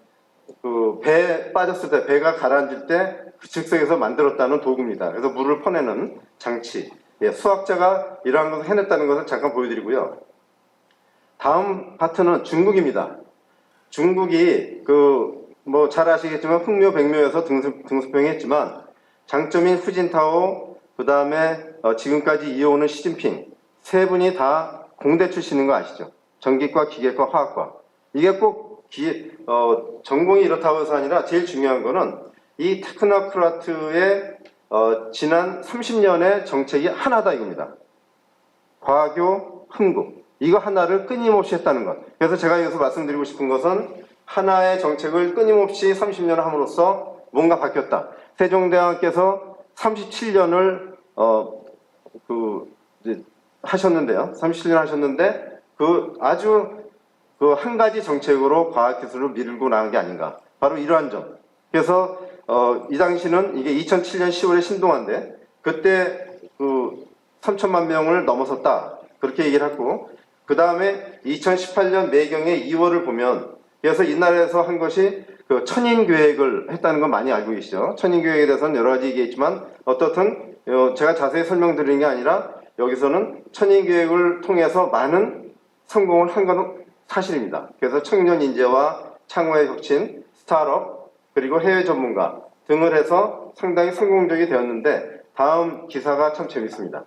D: 그 배에 빠졌을 때, 배가 가라앉을 때 그 즉석에서 만들었다는 도구입니다. 그래서 물을 퍼내는 장치. 예, 수학자가 이러한 것을 해냈다는 것을 잠깐 보여드리고요. 다음 파트는 중국입니다. 중국이 뭐 잘 아시겠지만 흑묘 백묘에서 등수평이 했지만, 장점인 후진타오, 그 다음에 지금까지 이어오는 시진핑, 세 분이 다 공대 출신인 거 아시죠? 전기과, 기계과, 화학과. 이게 꼭 전공이 이렇다고 해서 아니라 제일 중요한 거는 이 테크노크라트의 지난 30년의 정책이 하나다 이겁니다. 과교, 흥국. 이거 하나를 끊임없이 했다는 것. 그래서 제가 여기서 말씀드리고 싶은 것은, 하나의 정책을 끊임없이 30년을 함으로써 뭔가 바뀌었다. 세종대왕께서 37년을 하셨는데요. 37년 하셨는데 아주 한 가지 정책으로 과학기술을 밀고 나간 게 아닌가. 바로 이러한 점. 그래서 이 당시는 이게 2007년 10월에 신동아인데, 그때 3천만 명을 넘어섰다. 그렇게 얘기를 했고, 그 다음에 2018년 매경의 2월을 보면, 그래서 이 나라에서 한 것이 천인교획을 했다는 건 많이 알고 계시죠. 천인교획에 대해서는 여러 가지 얘기했지만, 어떻든 제가 자세히 설명드리는 게 아니라, 여기서는 천인교획을 통해서 많은 성공을 한 건 사실입니다. 그래서 청년 인재와 창호의 혁신, 스타트업, 그리고 해외 전문가 등을 해서 상당히 성공적이 되었는데, 다음 기사가 참 재밌습니다.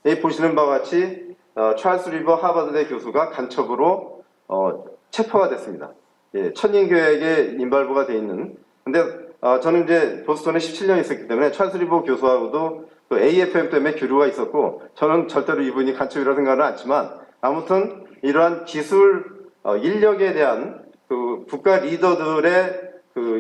D: 여기 보시는 바와 같이 찰스 리버 하버드대 교수가 간첩으로 체포가 됐습니다. 예, 천인교획에 인발부가 되어 있는. 근데 저는 이제 보스턴에 17년 있었기 때문에 찰스 리버 교수하고도 AFM 때문에 교류가 있었고, 저는 절대로 이분이 간첩이라고 생각은 않지만, 아무튼 이러한 기술 인력에 대한 국가 리더들의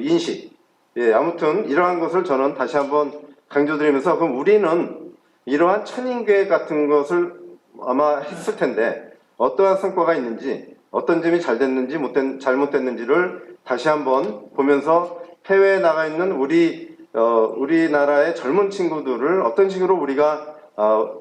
D: 인식, 예, 아무튼 이러한 것을 저는 다시 한번 강조드리면서, 그럼 우리는 이러한 천인교획 같은 것을 아마 했을 텐데, 어떠한 성과가 있는지, 어떤 점이 잘 됐는지 잘못됐는지를 다시 한번 보면서, 해외에 나가 있는 우리 우리나라의 젊은 친구들을 어떤 식으로 우리가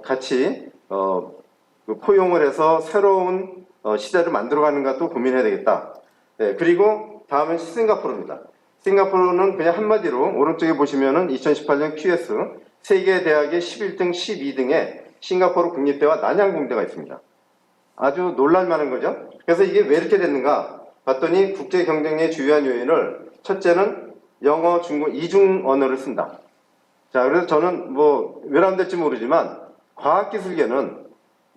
D: 같이 그 포용을 해서 새로운 시대를 만들어가는가 또 고민해야 되겠다. 네, 그리고 다음은 싱가포르입니다. 싱가포르는 그냥 한마디로 오른쪽에 보시면은 2018년 QS 세계 대학의 11등, 12등에 싱가포르 국립대와 난양공대가 있습니다. 아주 놀랄만한 거죠. 그래서 이게 왜 이렇게 됐는가 봤더니 국제 경쟁의 주요한 요인을 첫째는 영어, 중국 이중 언어를 쓴다. 자, 그래서 저는 뭐 외람될지 모르지만 과학기술계는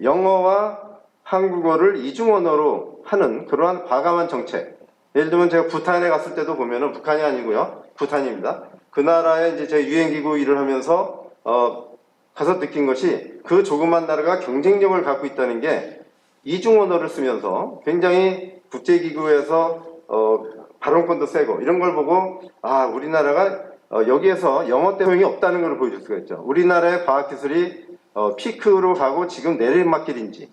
D: 영어와 한국어를 이중 언어로 하는 그러한 과감한 정책. 예를 들면 제가 부탄에 갔을 때도 보면은 북한이 아니고요, 부탄입니다. 그 나라에 이제 제가 유엔기구 일을 하면서 가서 느낀 것이 그 조그만 나라가 경쟁력을 갖고 있다는 게 이중 언어를 쓰면서 굉장히 국제기구에서 발언권도 세고 이런 걸 보고 우리나라가 여기에서 영어 때문에 소용이 없다는 걸 보여줄 수가 있죠. 우리나라의 과학기술이 피크로 가고 지금 내리막길인지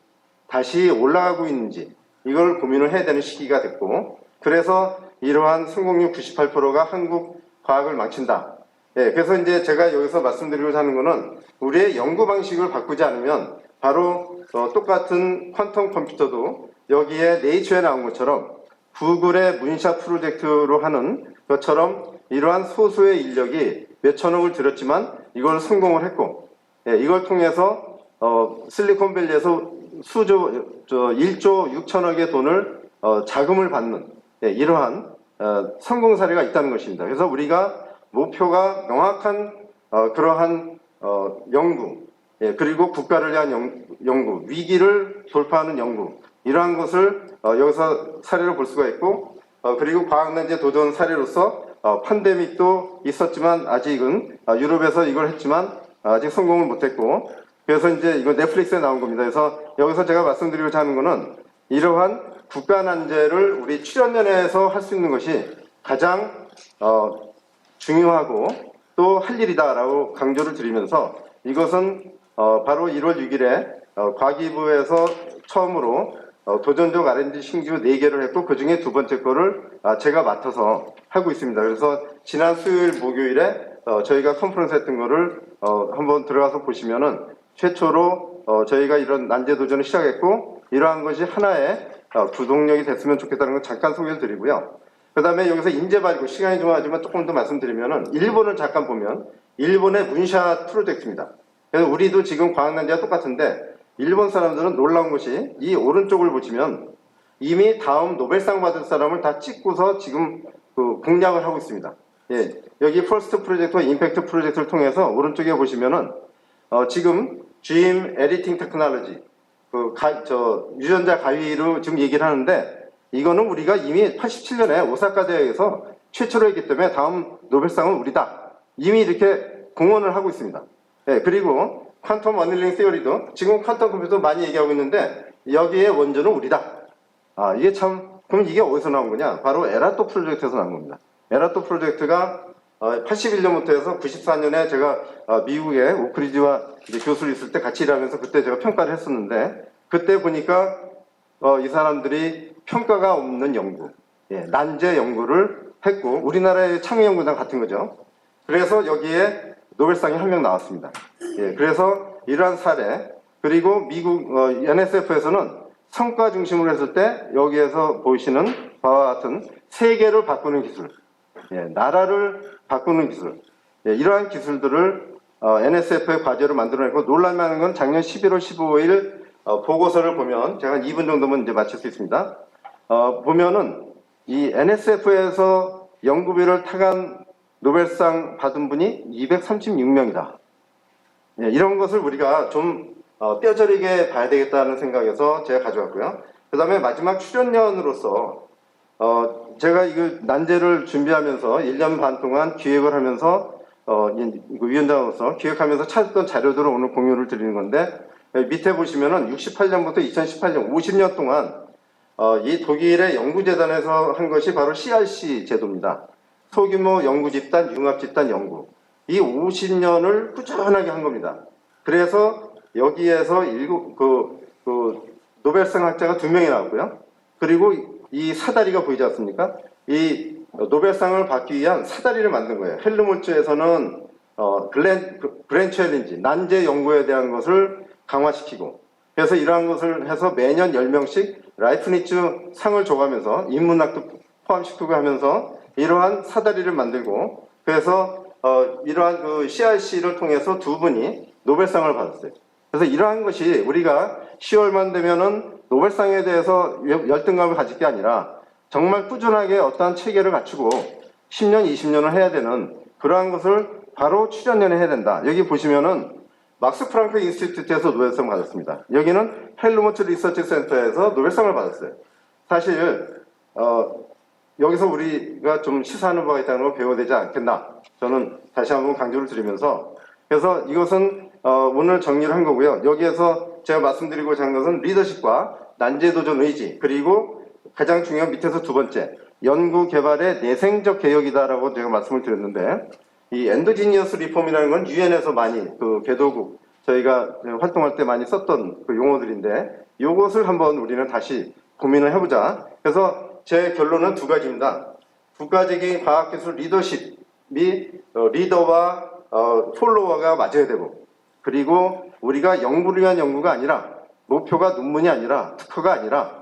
D: 다시 올라가고 있는지 이걸 고민을 해야 되는 시기가 됐고, 그래서 이러한 성공률 98%가 한국 과학을 망친다. 예, 그래서 이제 제가 여기서 말씀드리고자 하는 거는 우리의 연구 방식을 바꾸지 않으면 바로 똑같은 퀀텀 컴퓨터도 여기에 네이처에 나온 것처럼 구글의 문샷 프로젝트로 하는 것처럼 이러한 소수의 인력이 몇천억을 들였지만 이걸 성공을 했고, 예, 이걸 통해서 실리콘밸리에서 1조 6천억의 돈을 자금을 받는, 예, 이러한 성공 사례가 있다는 것입니다. 그래서 우리가 목표가 명확한 그러한 연구, 예, 그리고 국가를 위한 연구, 위기를 돌파하는 연구, 이러한 것을 여기서 사례로 볼 수가 있고, 그리고 과학난제 도전 사례로서 팬데믹도 있었지만 아직은 유럽에서 이걸 했지만 아직 성공을 못했고, 그래서 이제 이거 넷플릭스에 나온 겁니다. 그래서 여기서 제가 말씀드리고자 하는 거는 이러한 국가난제를 우리 출연연에서 할 수 있는 것이 가장 중요하고 또 할 일이다라고 강조를 드리면서, 이것은 바로 1월 6일에 과기부에서 처음으로 도전적 R&D 신규 4개를 했고 그 중에 두 번째 거를 제가 맡아서 하고 있습니다. 그래서 지난 수요일 목요일에 저희가 컨퍼런스 했던 거를 한번 들어가서 보시면은 최초로 저희가 이런 난제 도전을 시작했고, 이러한 것이 하나의 구동력이 됐으면 좋겠다는 걸 잠깐 소개를 드리고요. 그 다음에 여기서 인재 발굴, 시간이 좀 하지만 조금 더 말씀드리면은 일본을 잠깐 보면 일본의 문샷 프로젝트입니다. 그래서 우리도 지금 과학난제와 똑같은데 일본 사람들은 놀라운 것이 이 오른쪽을 보시면 이미 다음 노벨상 받을 사람을 다 찍고서 지금 그 공략을 하고 있습니다. 예, 여기 퍼스트 프로젝트와 임팩트 프로젝트를 통해서 오른쪽에 보시면은 지금 GM 에디팅 테크놀로지 유전자 가위로 지금 얘기를 하는데, 이거는 우리가 이미 87년에 오사카 대학에서 최초로 했기 때문에 다음 노벨상은 우리다. 이미 이렇게 공언을 하고 있습니다. 예, 그리고 퀀텀 어닐링 시어리도 지금 퀀텀 컴퓨터 많이 얘기하고 있는데 여기에 원조는 우리다. 이게 참, 그럼 이게 어디서 나온 거냐? 바로 에라토 프로젝트에서 나온 겁니다. 에라토 프로젝트가 81년부터 해서 94년에 제가 미국에 오크리지와 이제 교수를 있을 때 같이 일하면서 그때 제가 평가를 했었는데, 그때 보니까 이 사람들이 평가가 없는 연구, 예, 난제 연구를 했고 우리나라의 창의연구단 같은 거죠. 그래서 여기에 노벨상이 한 명 나왔습니다. 예, 그래서 이러한 사례, 그리고 미국 NSF에서는 성과 중심으로 했을 때 여기에서 보이시는 바와 같은 세계를 바꾸는 기술, 예, 나라를 바꾸는 기술, 예, 이러한 기술들을 NSF의 과제로 만들어냈고, 놀랄만한 건 작년 11월 15일 보고서를 보면 제가 한 2분 정도면 이제 마칠 수 있습니다. 보면은 이 NSF에서 연구비를 타간 노벨상 받은 분이 236명이다. 예, 이런 것을 우리가 좀 뼈저리게 봐야 되겠다는 생각에서 제가 가져왔고요. 그 다음에 마지막 출연연으로서 제가 이거 난제를 준비하면서 1년 반 동안 기획을 하면서 위원장으로서 기획하면서 찾았던 자료들을 오늘 공유를 드리는 건데, 밑에 보시면은 68년부터 2018년 50년 동안 이 독일의 연구재단에서 한 것이 바로 CRC 제도입니다. 소규모 연구집단, 융합집단 연구. 이 50년을 꾸준하게 한 겁니다. 그래서 여기에서 노벨상 학자가 2명이 나왔고요. 그리고 이 사다리가 보이지 않습니까? 이 노벨상을 받기 위한 사다리를 만든 거예요. 헬르몰츠에서는 브랜 챌린지, 난제 연구에 대한 것을 강화시키고, 그래서 이러한 것을 해서 매년 10명씩 라이프니츠 상을 줘가면서 인문학도 포함시키고 하면서 이러한 사다리를 만들고, 그래서 이러한 그 CRC를 통해서 두 분이 노벨상을 받았어요. 그래서 이러한 것이 우리가 10월만 되면은 노벨상에 대해서 열등감을 가질 게 아니라 정말 꾸준하게 어떠한 체계를 갖추고 10년, 20년을 해야 되는 그러한 것을 바로 출연연에 해야 된다. 여기 보시면은 막스 프랑크 인스티튜트에서 노벨상 받았습니다. 여기는 헬무트 리서치 센터에서 노벨상을 받았어요. 사실 여기서 우리가 좀 시사하는 바가 있다는 걸 배워야 되지 않겠나. 저는 다시 한번 강조를 드리면서, 그래서 이것은 오늘 정리를 한 거고요. 여기에서 제가 말씀드리고자 한 것은 리더십과 난제도전 의지, 그리고 가장 중요한 밑에서 두 번째, 연구 개발의 내생적 개혁이다라고 제가 말씀을 드렸는데, 이 엔도지니어스 리폼이라는 건 유엔에서 많이 그 개도국 저희가 활동할 때 많이 썼던 그 용어들인데, 이것을 한번 우리는 다시 고민을 해보자. 그래서 제 결론은 두 가지입니다. 국가적인 과학기술 리더십이 리더와 폴로워가 맞아야 되고, 그리고 우리가 연구를 위한 연구가 아니라, 목표가 논문이 아니라, 특허가 아니라,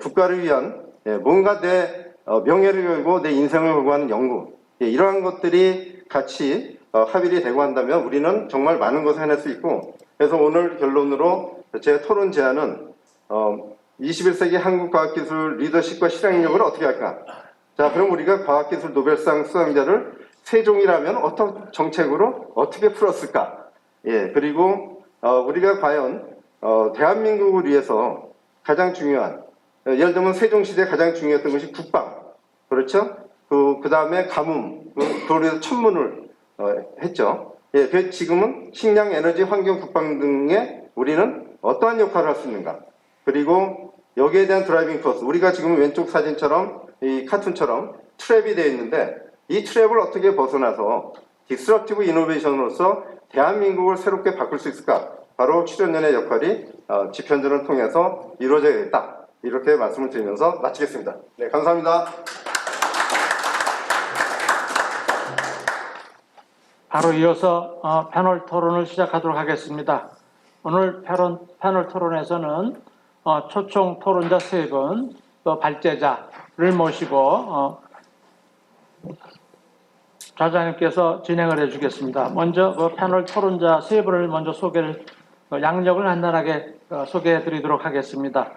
D: 국가를 위한 뭔가 내 명예를 걸고 내 인생을 걸고 하는 연구, 이러한 것들이 같이 합일이 되고 한다면 우리는 정말 많은 것을 해낼 수 있고, 그래서 오늘 결론으로 제 토론 제안은 21세기 한국 과학기술 리더십과 실행력을 어떻게 할까? 자, 그럼 우리가 과학기술 노벨상 수상자를 세종이라면 어떤 정책으로 어떻게 풀었을까? 그리고 우리가 과연 대한민국을 위해서 가장 중요한, 예를 들면 세종시대에 가장 중요했던 것이 국방, 그렇죠? 그 다음에 가뭄, 그로 인해서 천문을 했죠. 지금은 식량, 에너지, 환경, 국방 등에 우리는 어떠한 역할을 할 수 있는가? 그리고 여기에 대한 드라이빙 포스, 우리가 지금 왼쪽 사진처럼 이 카툰처럼 트랩이 되어 있는데, 이 트랩을 어떻게 벗어나서 디스럽티브 이노베이션으로서 대한민국을 새롭게 바꿀 수 있을까? 바로 출연연의 역할이 집현전을 통해서 이루어져야겠다. 이렇게 말씀을 드리면서 마치겠습니다. 네, 감사합니다.
A: 바로 이어서 패널 토론을 시작하도록 하겠습니다. 오늘 패널 토론에서는 초청 토론자 3분, 또 발제자를 모시고 좌장님께서 진행을 해주겠습니다. 먼저 패널 토론자 3분을 먼저 소개를, 양력을 간단하게 소개해 드리도록 하겠습니다.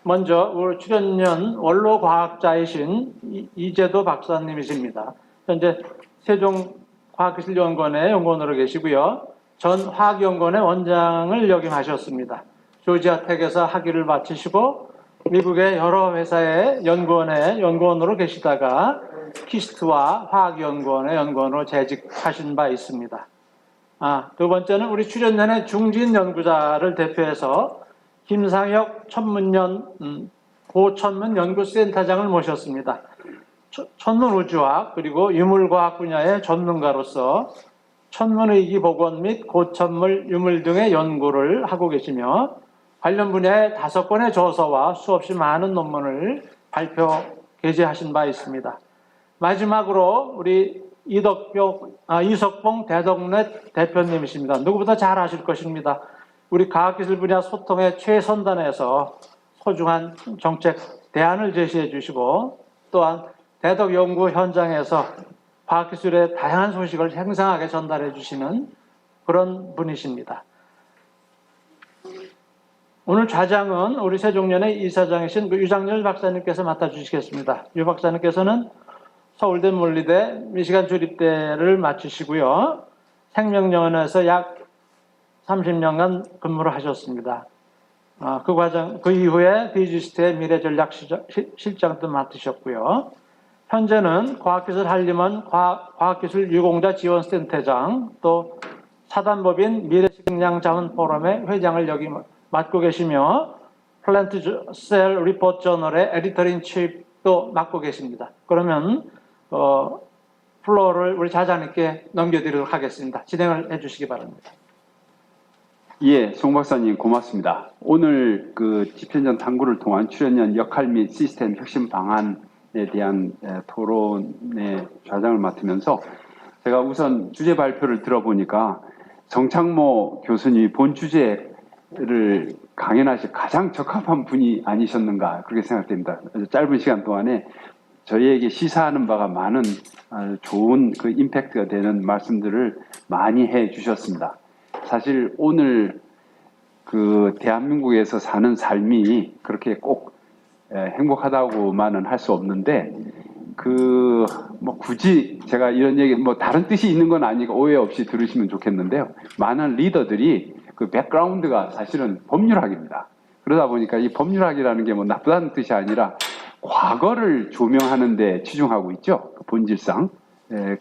A: 먼저 우리 출연연 원로과학자이신 이재도 박사님이십니다. 현재 세종과학기술연구원의 연구원으로 계시고요. 전 화학연구원의 원장을 역임하셨습니다. 조지아텍에서 학위를 마치시고 미국의 여러 회사의 연구원의 연구원으로 계시다가 키스트와 화학연구원의 연구원으로 재직하신 바 있습니다. 두 번째는 우리 출연연의 중진 연구자를 대표해서 김상혁 천문연 고천문 연구센터장을 모셨습니다. 천문우주학 그리고 유물과학 분야의 전문가로서 천문의기 복원 및 고천물 유물 등의 연구를 하고 계시며 관련 분야의 5권의 저서와 수없이 많은 논문을 게재하신 바 있습니다. 마지막으로 우리 이석봉 대덕넷 대표님이십니다. 누구보다 잘 아실 것입니다. 우리 과학기술 분야 소통의 최선단에서 소중한 정책 대안을 제시해 주시고, 또한 대덕연구 현장에서 과학기술의 다양한 소식을 생생하게 전달해 주시는 그런 분이십니다. 오늘 좌장은 우리 세종연의 이사장이신 유장열 박사님께서 맡아주시겠습니다. 유 박사님께서는 서울대 물리대, 미시간 주립대를 마치시고요. 생명연에서 약 30년간 근무를 하셨습니다. 그 이후에 디지스트의 미래전략실장도 맡으셨고요. 현재는 과학기술 한림원 과학기술 유공자 지원센터장, 또 사단법인 미래식량자원포럼의 회장을 여기 맡고 계시며 플랜트 셀 리포트 저널의 에디터인 칩도 맡고 계십니다. 그러면 플로어를 우리 자장님께 넘겨드리도록 하겠습니다. 진행을 해주시기 바랍니다.
B: 예, 송 박사님 고맙습니다. 오늘 그 집현전 탐구를 통한 출연연 역할 및 시스템 혁신 방안에 대한 토론의 좌장을 맡으면서 제가 우선 주제 발표를 들어보니까 정창모 교수님이 본 주제를 강연하실 가장 적합한 분이 아니셨는가 그렇게 생각됩니다. 짧은 시간 동안에 저희에게 시사하는 바가 많은 좋은 그 임팩트가 되는 말씀들을 많이 해 주셨습니다. 사실 오늘 그 대한민국에서 사는 삶이 그렇게 꼭 행복하다고만은 할 수 없는데 그 뭐 굳이 제가 이런 얘기 뭐 다른 뜻이 있는 건 아니고 오해 없이 들으시면 좋겠는데요. 많은 리더들이 그 백그라운드가 사실은 법률학입니다. 그러다 보니까 이 법률학이라는 게 뭐 나쁘다는 뜻이 아니라 과거를 조명하는 데 치중하고 있죠. 그 본질상.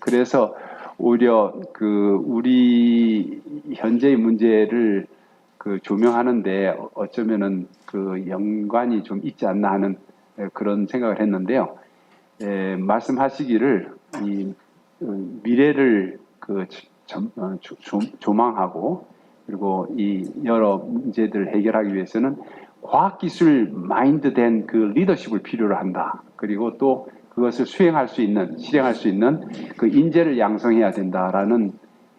B: 그래서 오히려 그 우리 현재의 문제를 그 조명하는데 어쩌면은 그 연관이 좀 있지 않나 하는 그런 생각을 했는데요. 말씀하시기를 이 미래를 그 조망하고 그리고 이 여러 문제들을 해결하기 위해서는 과학기술 마인드된 그 리더십을 필요로 한다. 그리고 또 그것을 수행할 수 있는, 실행할 수 있는 그 인재를 양성해야 된다라는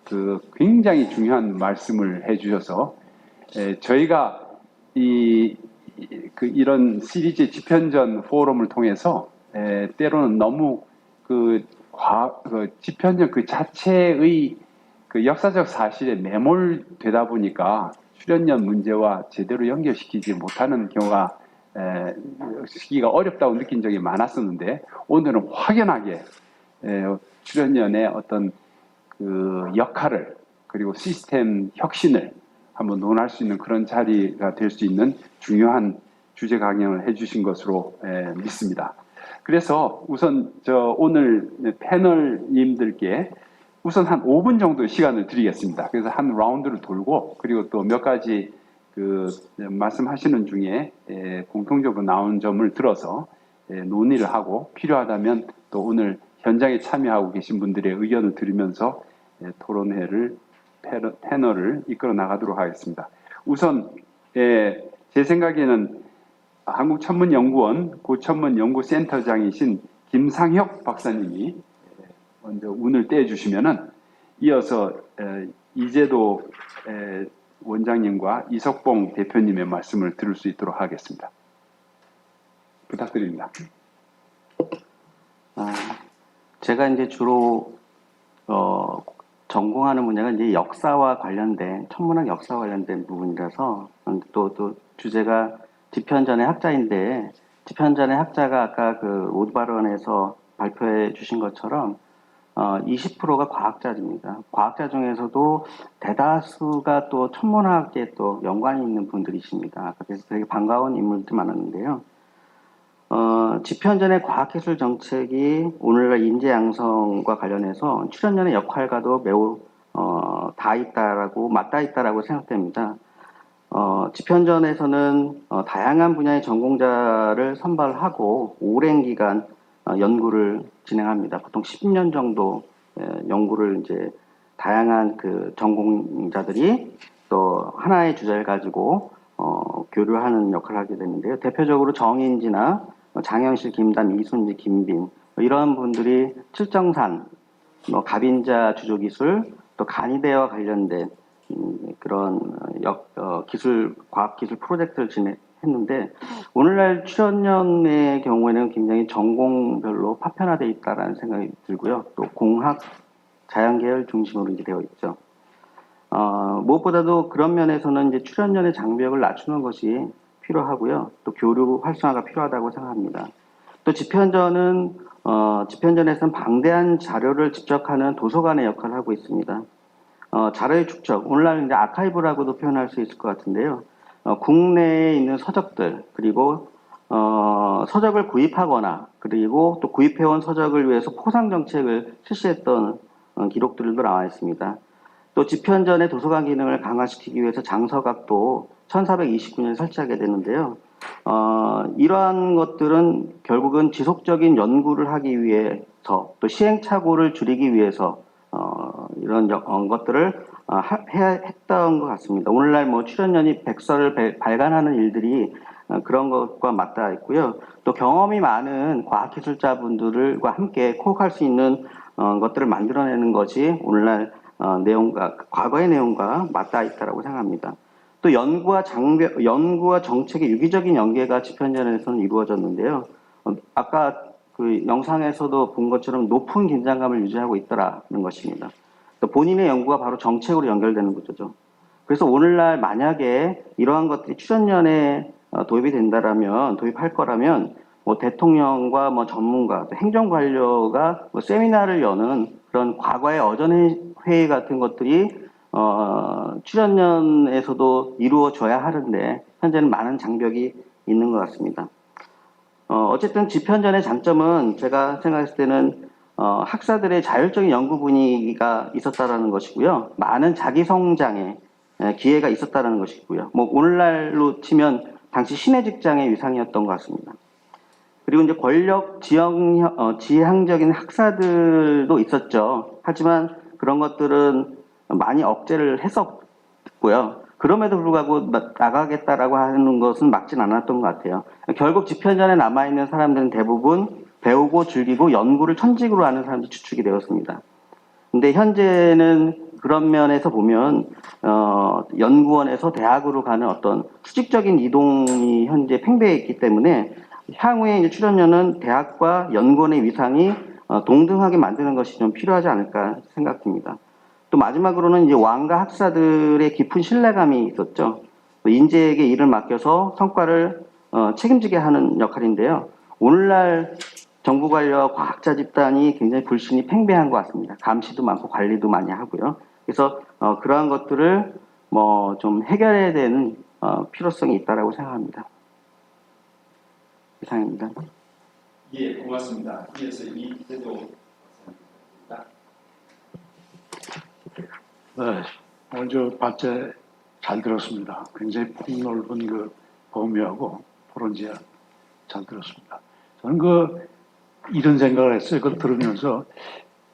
B: 그 굉장히 중요한 말씀을 해주셔서 저희가 이런 시리즈 집현전 포럼을 통해서 때로는 너무 그 집현전 그 자체의 그 역사적 사실에 매몰되다 보니까 출연연 문제와 제대로 연결시키지 못하는 경우가 시기가 어렵다고 느낀 적이 많았었는데 오늘은 확연하게 출연연의 어떤 그 역할을 그리고 시스템 혁신을 한번 논할 수 있는 그런 자리가 될 수 있는 중요한 주제 강연을 해주신 것으로 믿습니다. 그래서 우선 오늘 패널님들께 우선 한 5분 정도 시간을 드리겠습니다. 그래서 한 라운드를 돌고 그리고 또 몇 가지 그 말씀하시는 중에 공통적으로 나온 점을 들어서 논의를 하고 필요하다면 또 오늘 현장에 참여하고 계신 분들의 의견을 들으면서 토론회를 패널을 이끌어 나가도록 하겠습니다. 우선 제 생각에는 한국천문연구원 고천문연구센터장이신 김상혁 박사님이 먼저 운을 떼주시면은 이어서 이재도 원장님과 이석봉 대표님의 말씀을 들을 수 있도록 하겠습니다. 부탁드립니다.
E: 제가 이제 주로 전공하는 분야가 이제 역사와 관련된 천문학 역사와 관련된 부분이라서 또 주제가 집현전의 학자인데 집현전의 학자가 아까 그 오드바론에서 발표해 주신 것처럼 20%가 과학자입니다. 과학자 중에서도 대다수가 또 천문학에 또 연관이 있는 분들이십니다. 그래서 되게 반가운 인물들이 많았는데요. 집현전의 과학기술 정책이 오늘날 인재 양성과 관련해서 출연연의 역할과도 매우 맞닿아 있다라고 생각됩니다. 집현전에서는 다양한 분야의 전공자를 선발하고 오랜 기간 연구를 진행합니다. 보통 10년 정도 연구를 이제 다양한 그 전공자들이 또 하나의 주제를 가지고 교류하는 역할을 하게 되는데요. 대표적으로 정인지나 장현실, 김담, 이순지, 김빈 이런 분들이 칠정산, 갑인자 주조기술, 또 간이대와 관련된 그런 과학기술 프로젝트를 진행했는데 오늘날 출연연의 경우에는 굉장히 전공별로 파편화되어 있다라는 생각이 들고요. 또 공학, 자연계열 중심으로 이제 되어 있죠. 무엇보다도 그런 면에서는 이제 출연연의 장벽을 낮추는 것이 필요하고요. 또 교류 활성화가 필요하다고 생각합니다. 또 집현전에서는 방대한 자료를 집적하는 도서관의 역할을 하고 있습니다. 자료의 축적, 오늘날 이제 아카이브라고도 표현할 수 있을 것 같은데요. 국내에 있는 서적들, 그리고 서적을 구입하거나, 그리고 또 구입해온 서적을 위해서 포상 정책을 실시했던 기록들도 나와 있습니다. 또 집현전의 도서관 기능을 강화시키기 위해서 장서각도 1429년에 설치하게 되는데요. 이러한 것들은 결국은 지속적인 연구를 하기 위해서 또 시행착오를 줄이기 위해서 이런 것들을 했던 것 같습니다. 오늘날 출연연이 백서를 발간하는 일들이 그런 것과 맞닿아 있고요. 또 경험이 많은 과학기술자분들과 함께 코어할 수 있는 것들을 만들어내는 것이 오늘날 내용과 과거의 내용과 맞닿아 있다고 생각합니다. 또 연구와 정책의 유기적인 연계가 집현전에서는 이루어졌는데요. 아까 그 영상에서도 본 것처럼 높은 긴장감을 유지하고 있더라는 것입니다. 또 본인의 연구가 바로 정책으로 연결되는 거죠. 그래서 오늘날 만약에 이러한 것들이 출연연에 도입할 거라면 뭐 대통령과 뭐 전문가, 또 행정관료가 뭐 세미나를 여는 그런 과거의 어전회의 같은 것들이 출연연에서도 이루어져야 하는데 현재는 많은 장벽이 있는 것 같습니다. 어쨌든 집현전의 장점은 제가 생각했을 때는 학사들의 자율적인 연구 분위기가 있었다라는 것이고요. 많은 자기 성장의 기회가 있었다는 것이고요. 뭐 오늘날로 치면 당시 신의 직장의 위상이었던 것 같습니다. 그리고 이제 권력 지향적인 학사들도 있었죠. 하지만 그런 것들은 많이 억제를 했었고요. 그럼에도 불구하고 나가겠다라고 하는 것은 막진 않았던 것 같아요. 결국 집현전에 남아있는 사람들은 대부분 배우고 즐기고 연구를 천직으로 하는 사람들이 주축이 되었습니다. 근데 현재는 그런 면에서 보면 연구원에서 대학으로 가는 어떤 수직적인 이동이 현재 팽배해 있기 때문에 향후에 이제 출연료는 대학과 연구원의 위상이 동등하게 만드는 것이 좀 필요하지 않을까 생각됩니다. 또 마지막으로는 이제 왕과 학사들의 깊은 신뢰감이 있었죠. 인재에게 일을 맡겨서 성과를 책임지게 하는 역할인데요. 오늘날 정부 관료와 과학자 집단이 굉장히 불신이 팽배한 것 같습니다. 감시도 많고 관리도 많이 하고요. 그래서 그러한 것들을 뭐 좀 해결해야 되는 필요성이 있다라고 생각합니다. 이상입니다.
F: 예, 고맙습니다. 이어서 이재도 박사님입니다.
G: 네, 먼저 발제 잘 들었습니다. 굉장히 폭넓은 그 범위하고 토론 제안 잘 들었습니다. 저는 이런 생각을 했어요. 그걸 들으면서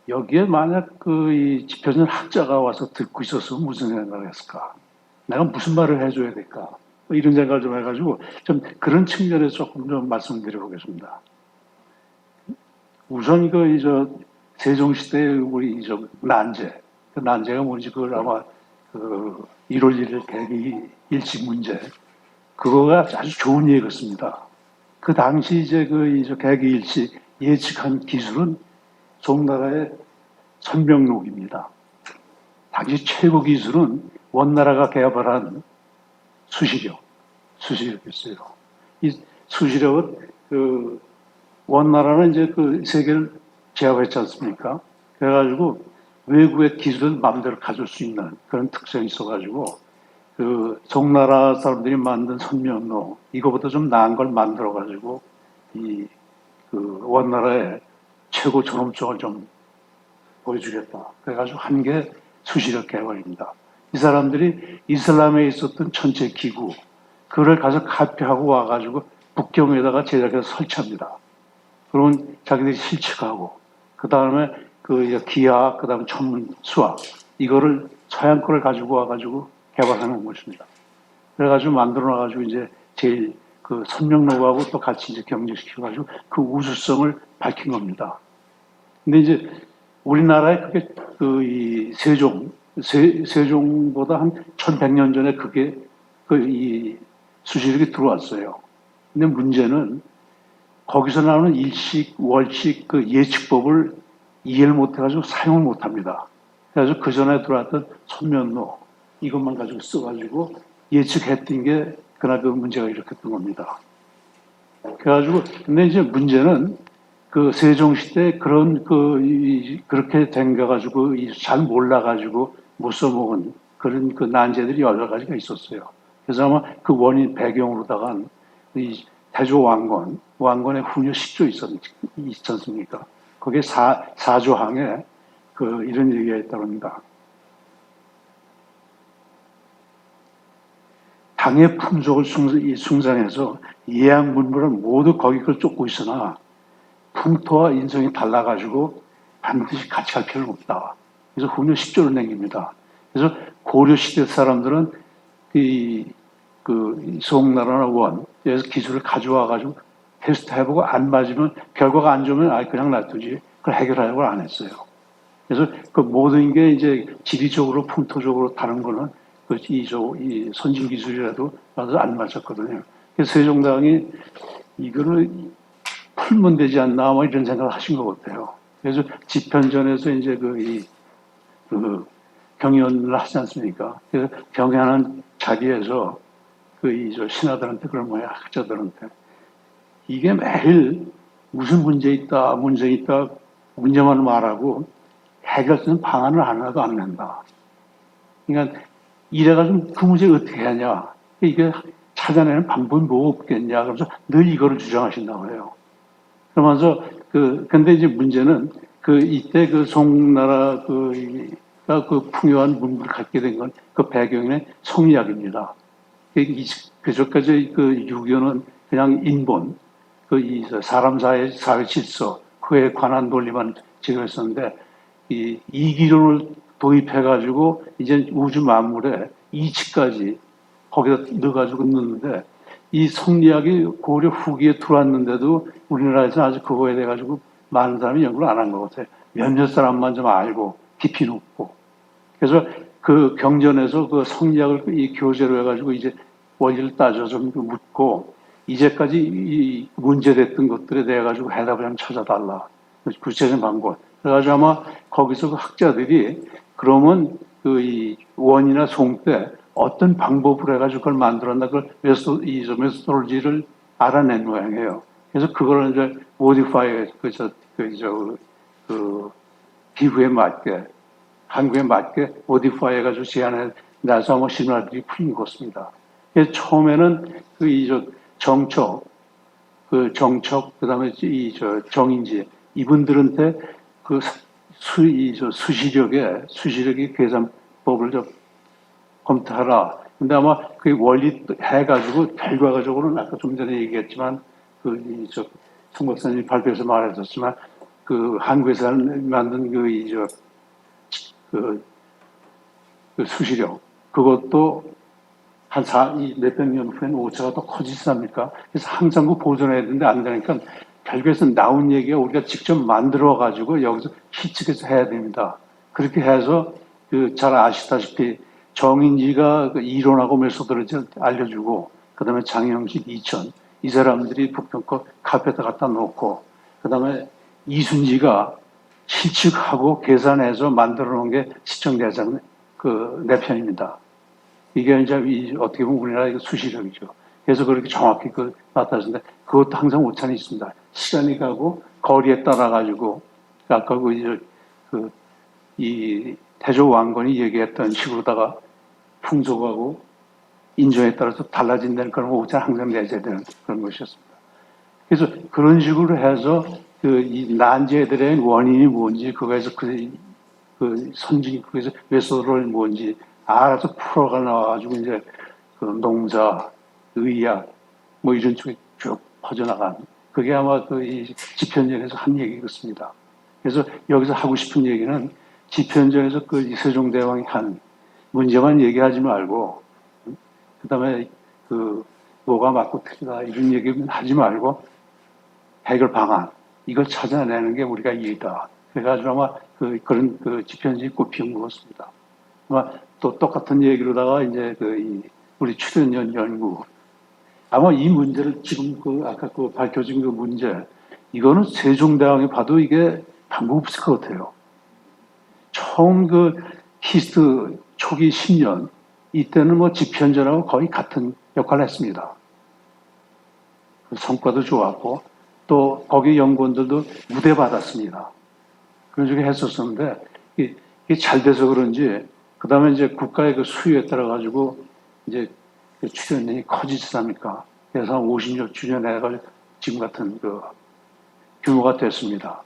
G: 여기에 만약 이 집현전 학자가 와서 듣고 있었으면 무슨 생각을 했을까? 내가 무슨 말을 해줘야 될까? 이런 생각을 좀 해가지고 좀 그런 측면에서 조금 좀 말씀드려보겠습니다. 우선 세종시대의 우리 난제, 난제가 뭔지 그걸 아마 1월 1일 개기 일식 문제, 그거가 아주 좋은 예였습니다. 그 당시 개기 일식 예측한 기술은 송나라의 선명록입니다. 당시 최고 기술은 원나라가 개발한 수시력이었어요. 이 수시력은 원나라는 이제 세계를 제압했지 않습니까? 그래가지고 외국의 기술을 마음대로 가질 수 있는 그런 특성이 있어가지고 송나라 사람들이 만든 선명록 이거보다 좀 나은 걸 만들어가지고 원나라의 최고 존엄성을 좀 보여주겠다. 그래가지고 한 게 수시력 개발입니다. 이 사람들이 이슬람에 있었던 천체 기구, 그걸 가서 카피하고 와가지고 북경에다가 제작해서 설치합니다. 그러면 자기들이 실측하고, 그 다음에 기하학, 그 다음에 천문, 수학, 이거를 서양 거를 가지고 와가지고 개발하는 것입니다. 그래가지고 만들어놔가지고 이제 제일 선명록하고 또 같이 이제 경쟁시켜가지고 그 우수성을 밝힌 겁니다. 근데 이제 우리나라에 그게 이 세종보다 한 1100년 전에 그게 이 수시력이 들어왔어요. 근데 문제는 거기서 나오는 일식, 월식 그 예측법을 이해를 못해가지고 사용을 못합니다. 그래서 그 전에 들어왔던 선면록 이것만 가지고 써가지고 예측했던 게 그날 그 문제가 일으켰던 겁니다. 그래가지고 근데 이제 문제는 세종시대 그렇게 댕겨가지고 잘 몰라가지고 못 써먹은 그런 난제들이 여러 가지가 있었어요. 그래서 아마 그 원인 배경으로다가 이 태조 왕건의 후녀 10조 있지 않습니까? 거기에 4조항에 이런 얘기가 있다고 합니다. 당의 품속을 숭상해서 예약 문물은 모두 거기 걸 쫓고 있으나 풍토와 인성이 달라가지고 반드시 같이 갈 필요는 없다. 그래서 후녀 10조를 남깁니다. 그래서 고려시대 사람들은 그 송나라나 원, 여기서 기술을 가져와 가지고 테스트 해보고 안 맞으면 결과가 안 좋으면 그냥 놔두지 그걸 해결하려고 안 했어요. 그래서 그 모든 게 이제 지리적으로 풍토적으로 다른 거는 이 선진 기술이라도 맞아 안 맞았거든요. 그래서 세종대왕이 이거를 풀면 되지 않나 뭐 이런 생각을 하신 것 같아요. 그래서 집현전에서 이제 그 경연을 하지 않습니까? 그래서 경연하는 자리에서 신하들한테 그런 거야, 학자들한테. 이게 매일 무슨 문제 있다, 문제만 말하고 해결되는 방안을 하나도 안 낸다. 그러니까 이래가지고 그 문제 어떻게 하냐. 이게 찾아내는 방법이 뭐 없겠냐. 그래서 늘 이거를 주장하신다고 해요. 그러면서 근데 이제 문제는 이때 송나라 그 풍요한 문물을 갖게 된 건 그 배경에 성리학입니다. 그저까지 유교는 그냥 인본, 사람 사회 질서, 그에 관한 논리만 지녔었는데, 이기론을 도입해가지고, 이제 우주 만물에 이치까지 거기다 넣어가지고 넣는데, 이 성리학이 고려 후기에 들어왔는데도 우리나라에서는 아직 그거에 대해 가지고 많은 사람이 연구를 안 한 것 같아요. 몇몇 사람만 좀 알고, 깊이 놓고. 그래서 그 경전에서 그 성리학을 이 교재로 해가지고 이제 원리를 따져서 묻고, 이제까지 이 문제됐던 것들에 대해 가지고 해답을 한번 찾아달라. 구체적인 방법. 그래가지고 아마 거기서 그 학자들이 그러면 이 원이나 송 때 어떤 방법으로 해가지고 그걸 만들었나 그걸 메소돌로지를 알아낸 모양이에요. 그래서 그걸 이제 모디파이 기후에 맞게 한국에 맞게 모디파이 해가지고 제안해 나서 아마 신화들이 풀린 것 같습니다. 그래서 처음에는 정척, 그다음에 정인지 이분들한테 수시력의 계산법을 검토하라. 근데 아마 그 원리 해가지고 결과적으로는 아까 좀 전에 얘기했지만 송 박사님이 발표에서 말하셨지만 한국에서 만든 수시력 그것도 한 몇백 년 후에는 오차가 더 커지지 않습니까? 그래서 항상 보존해야 되는데 안 되니까 결국에서 나온 얘기가 우리가 직접 만들어가지고 여기서 희측해서 해야 됩니다. 그렇게 해서 잘 아시다시피 정인지가 이론하고 메소드를 알려주고 그다음에 장영식, 이천 이 사람들이 북평커 카페에다 갖다 놓고 그다음에 이순지가 실측하고 계산해서 만들어 놓은 게 시청대장 내 편입니다. 이게 이제 어떻게 보면 우리나라의 수시력이죠. 그래서 그렇게 정확히 나타났는데 그것도 항상 오차는 있습니다. 시간이 가고 거리에 따라 가지고 아까 이 태조 왕건이 얘기했던 식으로다가 풍속하고 인종에 따라서 달라진다는 그런 오차는 항상 내줘야 되는 그런 것이었습니다. 그래서 그런 식으로 해서 이 난제들의 원인이 뭔지 그거에서 선진 그에서 메소드를 뭔지 알아서 풀어가 나와가지고 이제 농사, 의학 뭐 이런 쪽에 쭉 퍼져나간 그게 아마 이 집현전에서 한 얘기겠습니다. 그래서 여기서 하고 싶은 얘기는 집현전에서 세종대왕이 한 문제만 얘기하지 말고 그다음에 뭐가 맞고 틀리다 이런 얘기는 하지 말고 해결 방안 이걸 찾아내는 게 우리가 일이다. 그래가지고 아마 그런 집현전이 꼽히는 것 같습니다. 아마 또 똑같은 얘기로다가 이제 우리 출연연 연구 아마 이 문제를 지금 아까 밝혀진 문제 이거는 세종대왕이 봐도 이게 방법 없을 것 같아요. 처음 키스트 초기 10년 이때는 뭐 집현전하고 거의 같은 역할을 했습니다. 성과도 좋았고 또 거기 연구원들도 무대 받았습니다. 그런 식으로 했었었는데 이게 잘 돼서 그런지 그 다음에 이제 국가의 수요에 따라 가지고 이제 출연량이 커지지 않습니까? 그래서 한 50여 주년 해가지고 지금 같은 규모가 됐습니다.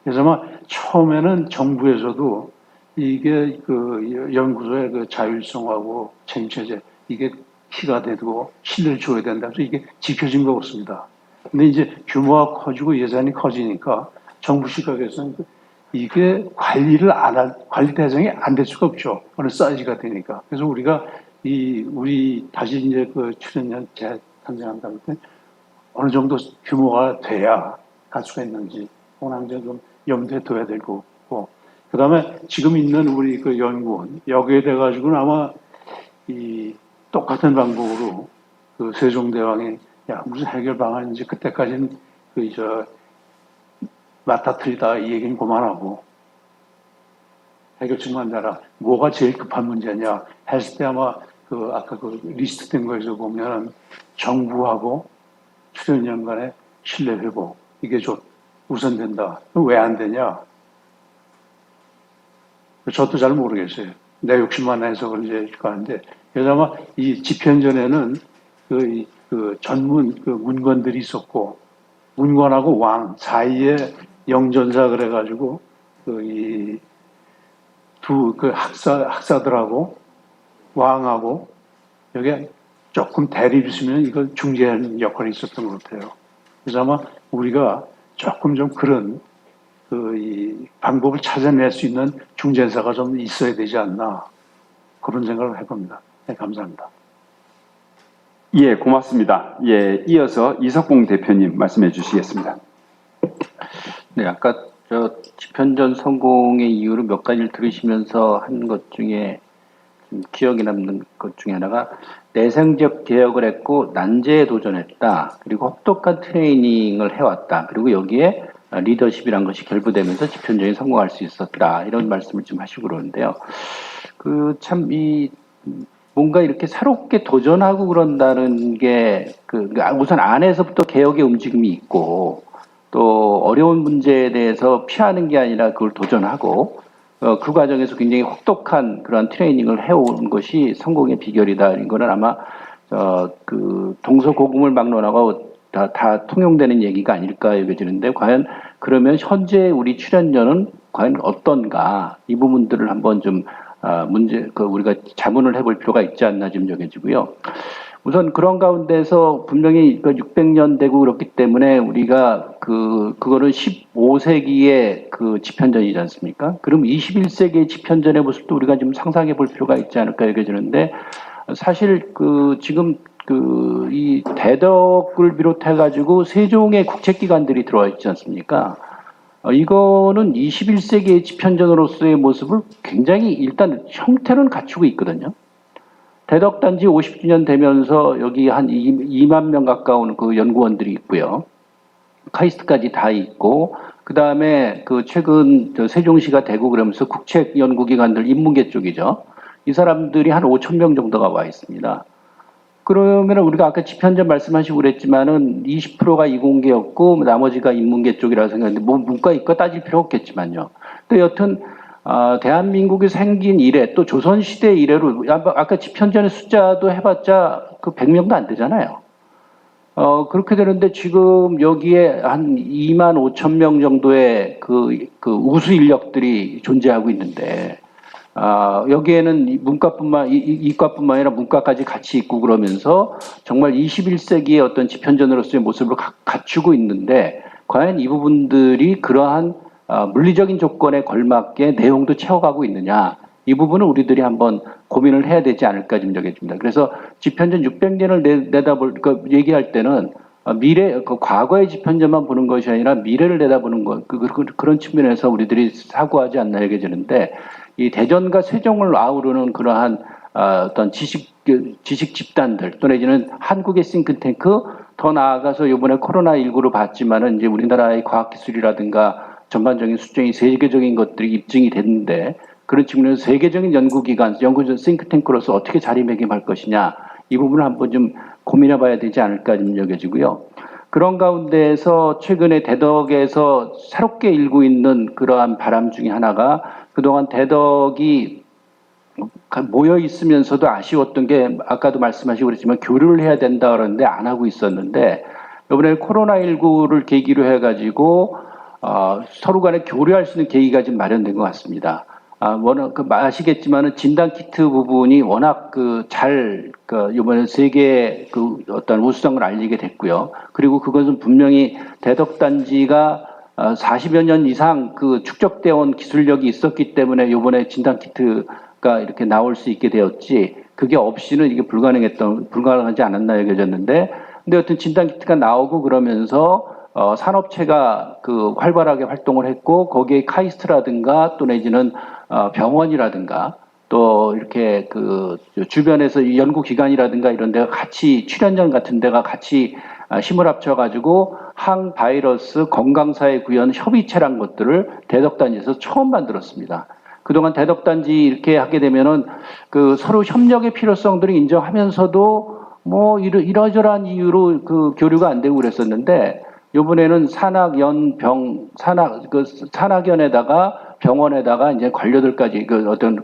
G: 그래서 아마 처음에는 정부에서도 이게 연구소의 자율성하고 책임체제 이게 키가 되고 신뢰를 줘야 된다. 그래서 이게 지켜진 것 같습니다. 근데 이제 규모가 커지고 예산이 커지니까 정부 시각에서는 이게 관리 대상이 안 될 수가 없죠. 어느 사이즈가 되니까. 그래서 우리가 우리 다시 이제 그 출연연 재탄생한다면 어느 정도 규모가 돼야 갈 수가 있는지 그건 좀 염두에 둬야 될 거고, 그다음에 지금 있는 우리 그 연구원 여기에 돼 가지고는 아마 이 똑같은 방법으로 그 세종대왕이 야 무슨 해결 방안인지 그때까지는 맡아트리다 이 얘기는 그만하고 해결책만 내라. 뭐가 제일 급한 문제냐 했을 때 아마 그 아까 그 리스트된 거에서 보면 정부하고 출연연 간의 신뢰 회복 이게 좀 우선된다. 왜 안 되냐? 저도 잘 모르겠어요. 내 욕심만 해서 그런지 하는데, 그래서 아마 이 집현전에는 그 전문 그 문관들이 있었고, 문관하고 왕 사이에 영전사 그래가지고 그 학사들하고 왕하고 여기에 조금 대립이 있으면 이걸 중재하는 역할이 있었던 것 같아요. 그래서 아마 우리가 조금 좀 그런 이 방법을 찾아낼 수 있는 중재사가 좀 있어야 되지 않나 그런 생각을 해봅니다. 네, 감사합니다.
B: 예, 고맙습니다. 예, 이어서 이석봉 대표님 말씀해 주시겠습니다.
E: 네, 아까 집현전 성공의 이유를 몇 가지를 들으시면서 한 것 중에 좀 기억에 남는 것 중에 하나가 내생적 개혁을 했고 난제에 도전했다. 그리고 혹독한 트레이닝을 해왔다. 그리고 여기에 리더십이란 것이 결부되면서 집현전이 성공할 수 있었다. 이런 말씀을 좀 하시고 그러는데요. 뭔가 이렇게 새롭게 도전하고 그런다는 게 우선 안에서부터 개혁의 움직임이 있고 또 어려운 문제에 대해서 피하는 게 아니라 그걸 도전하고 그 과정에서 굉장히 혹독한 그런 트레이닝을 해온 것이 성공의 비결이다. 이런 거는 아마 동서고금을 막론하고 다 통용되는 얘기가 아닐까 여겨지는데, 과연 그러면 현재 우리 출연료는 과연 어떤가, 이 부분들을 한번 좀 우리가 자문을 해볼 필요가 있지 않나 좀 여겨지고요. 우선 그런 가운데서 분명히 600년 되고 그렇기 때문에 우리가 그거는 15세기의 그 집현전이지 않습니까? 그럼 21세기의 집현전의 모습도 우리가 좀 상상해 볼 필요가 있지 않을까 여겨지는데, 사실 지금 이 대덕을 비롯해 가지고 세종의 국책기관들이 들어와 있지 않습니까? 이거는 21세기의 집현전으로서의 모습을 굉장히 일단 형태는 갖추고 있거든요. 대덕단지 50주년 되면서 여기 한 2만 명 가까운 그 연구원들이 있고요. 카이스트까지 다 있고, 그 다음에 최근 세종시가 되고 그러면서 국책연구기관들 인문계 쪽이죠. 이 사람들이 한 5천 명 정도가 와 있습니다. 그러면 우리가 아까 집현전 말씀하시고 그랬지만은 20%가 이공계였고 나머지가 인문계 쪽이라고 생각했는데, 뭐 문과 이과 따질 필요 없겠지만요. 근데 여튼 대한민국이 생긴 이래, 또 조선시대 이래로 아까 집현전의 숫자도 해봤자 100명도 안 되잖아요. 그렇게 되는데 지금 여기에 한 2만 5천 명 정도의 우수 인력들이 존재하고 있는데, 여기에는 이과뿐만 아니라 문과까지 같이 있고 그러면서 정말 21세기의 어떤 집현전으로서의 모습을 갖추고 있는데, 과연 이 부분들이 그러한 물리적인 조건에 걸맞게 내용도 채워가고 있느냐, 이 부분은 우리들이 한번 고민을 해야 되지 않을까 좀 여겨집니다. 그래서 집현전 600년을 얘기할 때는 과거의 집현전만 보는 것이 아니라 미래를 내다보는 것, 그런 측면에서 우리들이 사고하지 않나 여겨지는데, 이 대전과 세종을 아우르는 그러한 어떤 지식 집단들, 또 내지는 한국의 싱크탱크, 더 나아가서 이번에 코로나19를 봤지만은 이제 우리나라의 과학기술이라든가 전반적인 수준이 세계적인 것들이 입증이 됐는데, 그런 측면에서 세계적인 연구기관, 연구전 싱크탱크로서 어떻게 자리매김할 것이냐, 이 부분을 한번 좀 고민해 봐야 되지 않을까 좀 여겨지고요. 그런 가운데에서 최근에 대덕에서 새롭게 일고 있는 그러한 바람 중에 하나가, 그동안 대덕이 모여 있으면서도 아쉬웠던 게, 아까도 말씀하시고 그랬지만 교류를 해야 된다 그러는데 안 하고 있었는데, 이번에 코로나19를 계기로 해가지고 서로 간에 교류할 수 있는 계기가 좀 마련된 것 같습니다. 워낙 아시겠지만은 진단 키트 부분이 워낙 이번에 세계 어떤 우수성을 알리게 됐고요. 그리고 그것은 분명히 대덕단지가 40여 년 이상 축적되어 온 기술력이 있었기 때문에 이번에 진단 키트가 이렇게 나올 수 있게 되었지,
H: 그게 없이는 이게 불가능하지 않았나 여겨졌는데, 근데 어떤 진단 키트가 나오고 그러면서 산업체가 그 활발하게 활동을 했고, 거기에 카이스트라든가 또 내지는 병원이라든가 또 이렇게 그 주변에서 연구기관이라든가 이런 데가 같이, 출연전 같은 데가 같이 힘을 합쳐가지고 항바이러스 건강사회 구현 협의체란 것들을 대덕단지에서 처음 만들었습니다. 그동안 대덕단지 이렇게 하게 되면은 그 서로 협력의 필요성들을 인정하면서도 뭐 이러저러한 이유로 그 교류가 안 되고 그랬었는데, 이번에는 산학연에다가 병원에다가 이제 관료들까지 그 어떤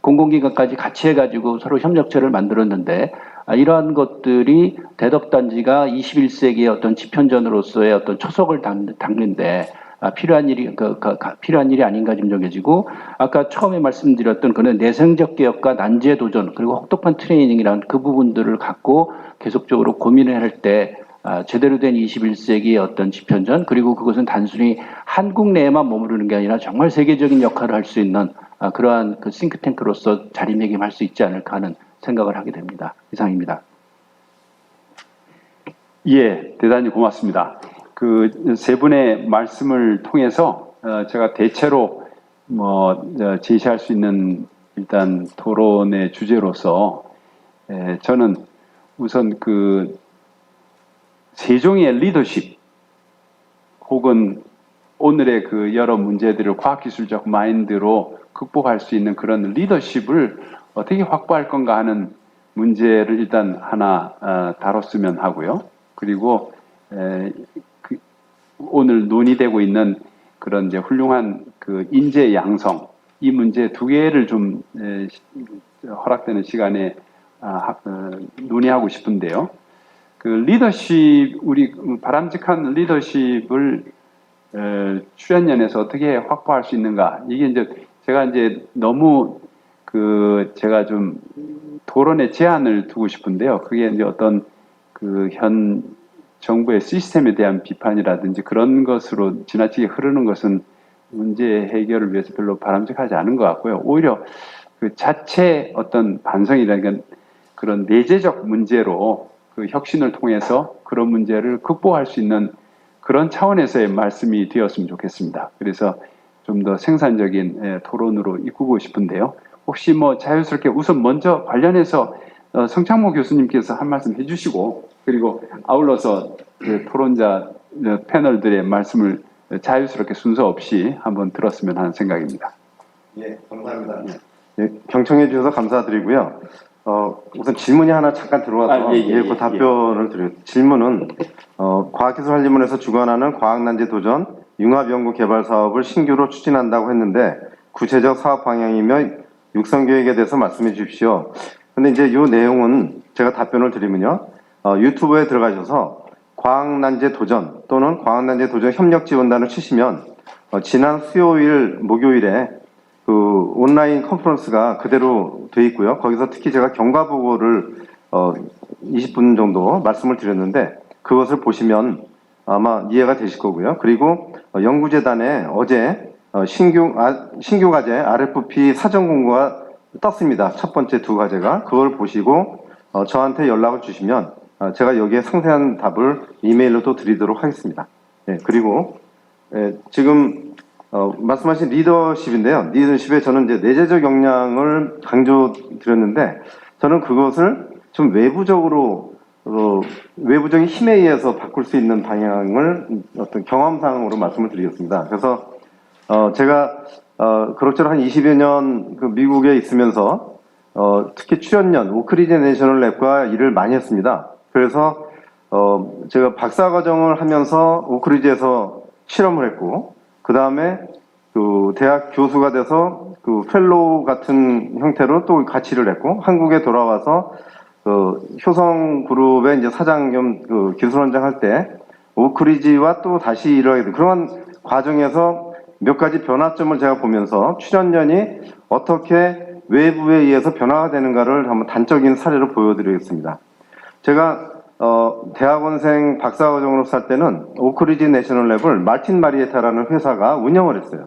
H: 공공기관까지 같이 해가지고 서로 협력체를 만들었는데, 이러한 것들이 대덕단지가 21세기의 어떤 지편전으로서의 어떤 초석을 닦는데 필요한 일이 아닌가 좀 여겨지고, 아까 처음에 말씀드렸던 그런 내생적 개혁과 난제 도전 그리고 혹독한 트레이닝이라는 그 부분들을 갖고 계속적으로 고민을 할 때 제대로 된 21세기의 어떤 지편전, 그리고 그것은 단순히 한국 내에만 머무르는 게 아니라 정말 세계적인 역할을 할 수 있는 그러한 그 싱크탱크로서 자리매김할 수 있지 않을까 하는 생각을 하게 됩니다. 이상입니다.
B: 예, 대단히 고맙습니다. 그 세 분의 말씀을 통해서 제가 대체로 제시할 수 있는 일단 토론의 주제로서 저는 우선 그 세종의 리더십 혹은 오늘의 그 여러 문제들을 과학기술적 마인드로 극복할 수 있는 그런 리더십을 어떻게 확보할 건가 하는 문제를 일단 하나 다뤘으면 하고요. 그리고 오늘 논의되고 있는 그런 이제 훌륭한 그 인재 양성, 이 문제 두 개를 좀 허락되는 시간에 논의하고 싶은데요. 그 리더십, 우리 바람직한 리더십을 출연연에서 어떻게 확보할 수 있는가? 이게 이제 제가 이제 너무 제가 좀 토론의 제한을 두고 싶은데요. 그게 이제 어떤 그 현 정부의 시스템에 대한 비판이라든지 그런 것으로 지나치게 흐르는 것은 문제 해결을 위해서 별로 바람직하지 않은 것 같고요. 오히려 그 자체 어떤 반성이라는 그런 내재적 문제로 그 혁신을 통해서 그런 문제를 극복할 수 있는 그런 차원에서의 말씀이 되었으면 좋겠습니다. 그래서 좀 더 생산적인 토론으로 이끌고 싶은데요. 혹시 자연스럽게 우선 먼저 관련해서 성창모 교수님께서 한 말씀 해주시고, 그리고 아울러서 그 토론자 패널들의 말씀을 자유스럽게 순서 없이 한번 들었으면 하는 생각입니다.
D: 예, 감사합니다. 예, 경청해 주셔서 감사드리고요. 우선 질문이 하나 잠깐 들어와서 그 답변을 드려요. 질문은 과학기술한림원에서 주관하는 과학난제 도전 융합연구 개발 사업을 신규로 추진한다고 했는데 구체적 사업 방향이며 육성계획에 대해서 말씀해 주십시오. 근데 이제 이 내용은 제가 답변을 드리면요. 유튜브에 들어가셔서 과학난제 도전 또는 과학난제 도전 협력지원단을 치시면 지난 수요일, 목요일에 그 온라인 컨퍼런스가 그대로 돼 있고요. 거기서 특히 제가 경과보고를 20분 정도 말씀을 드렸는데 그것을 보시면 아마 이해가 되실 거고요. 그리고 연구재단에 어제 신규 과제 RFP 사전 공고가 떴습니다. 첫 번째 두 과제가. 그걸 보시고 저한테 연락을 주시면 제가 여기에 상세한 답을 이메일로 또 드리도록 하겠습니다. 예, 그리고 지금 말씀하신 리더십인데요. 리더십에 저는 이제 내재적 역량을 강조드렸는데 저는 그것을 좀 외부적인 힘에 의해서 바꿀 수 있는 방향을 어떤 경험상으로 말씀을 드리겠습니다. 그래서 제가 그럭저럭 한 20여 년 그 미국에 있으면서 특히 출연연 오크리지 내셔널 랩과 일을 많이 했습니다. 그래서 제가 박사과정을 하면서 오크리지에서 실험을 했고 그 다음에 그 대학 교수가 돼서 그 펠로우 같은 형태로 또 같이를 했고 한국에 돌아와서 그 효성그룹의 이제 사장 겸 그 기술원장 할 때 오크리지와 또 다시 일을 하게 된 그런 과정에서 몇 가지 변화점을 제가 보면서 출연연이 어떻게 외부에 의해서 변화가 되는가를 한번 단적인 사례로 보여드리겠습니다. 제가 대학원생 박사과정으로 살 때는 오크리지 내셔널 랩을 말틴 마리에타라는 회사가 운영을 했어요.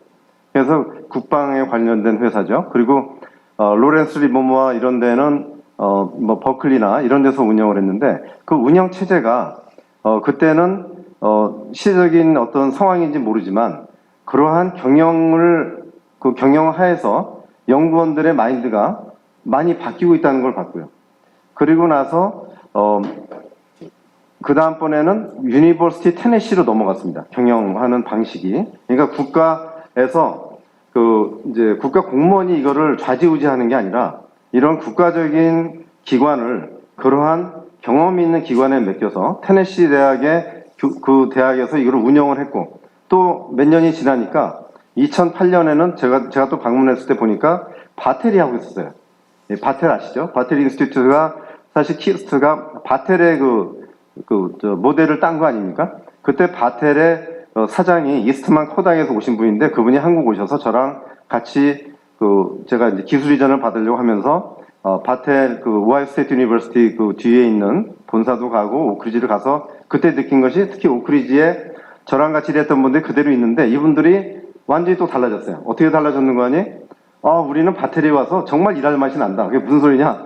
D: 그래서 국방에 관련된 회사죠. 그리고 로렌스 리버모어 이런 데는 뭐 버클리나 이런 데서 운영을 했는데 그 운영 체제가 그때는 시대적인 어떤 상황인지 모르지만 그러한 경영하에서 연구원들의 마인드가 많이 바뀌고 있다는 걸 봤고요. 그리고 나서 그 다음번에는 유니버시티 테네시로 넘어갔습니다. 경영하는 방식이. 그러니까 국가에서 이제 국가 공무원이 이거를 좌지우지하는 게 아니라 이런 국가적인 기관을 그러한 경험이 있는 기관에 맡겨서 테네시 대학의 그 대학에서 이걸 운영을 했고 또 몇 년이 지나니까 2008년에는 제가 또 방문했을 때 보니까 바텔이 하고 있었어요. 바텔 아시죠? 바텔 인스티튜트가 사실 키스트가 바텔의 모델을 딴 거 아닙니까? 그때 바텔의 사장이 이스트만 코닥에서 오신 분인데 그분이 한국 오셔서 저랑 같이 제가 이제 기술 이전을 받으려고 하면서 바텔 오하이오 스테이트 유니버시티 뒤에 있는 본사도 가고 오크리지를 가서 그때 느낀 것이 특히 오크리지에 저랑 같이 일했던 분들이 그대로 있는데 이분들이 완전히 또 달라졌어요. 어떻게 달라졌는 거니? 우리는 바텔에 와서 정말 일할 맛이 난다. 그게 무슨 소리냐?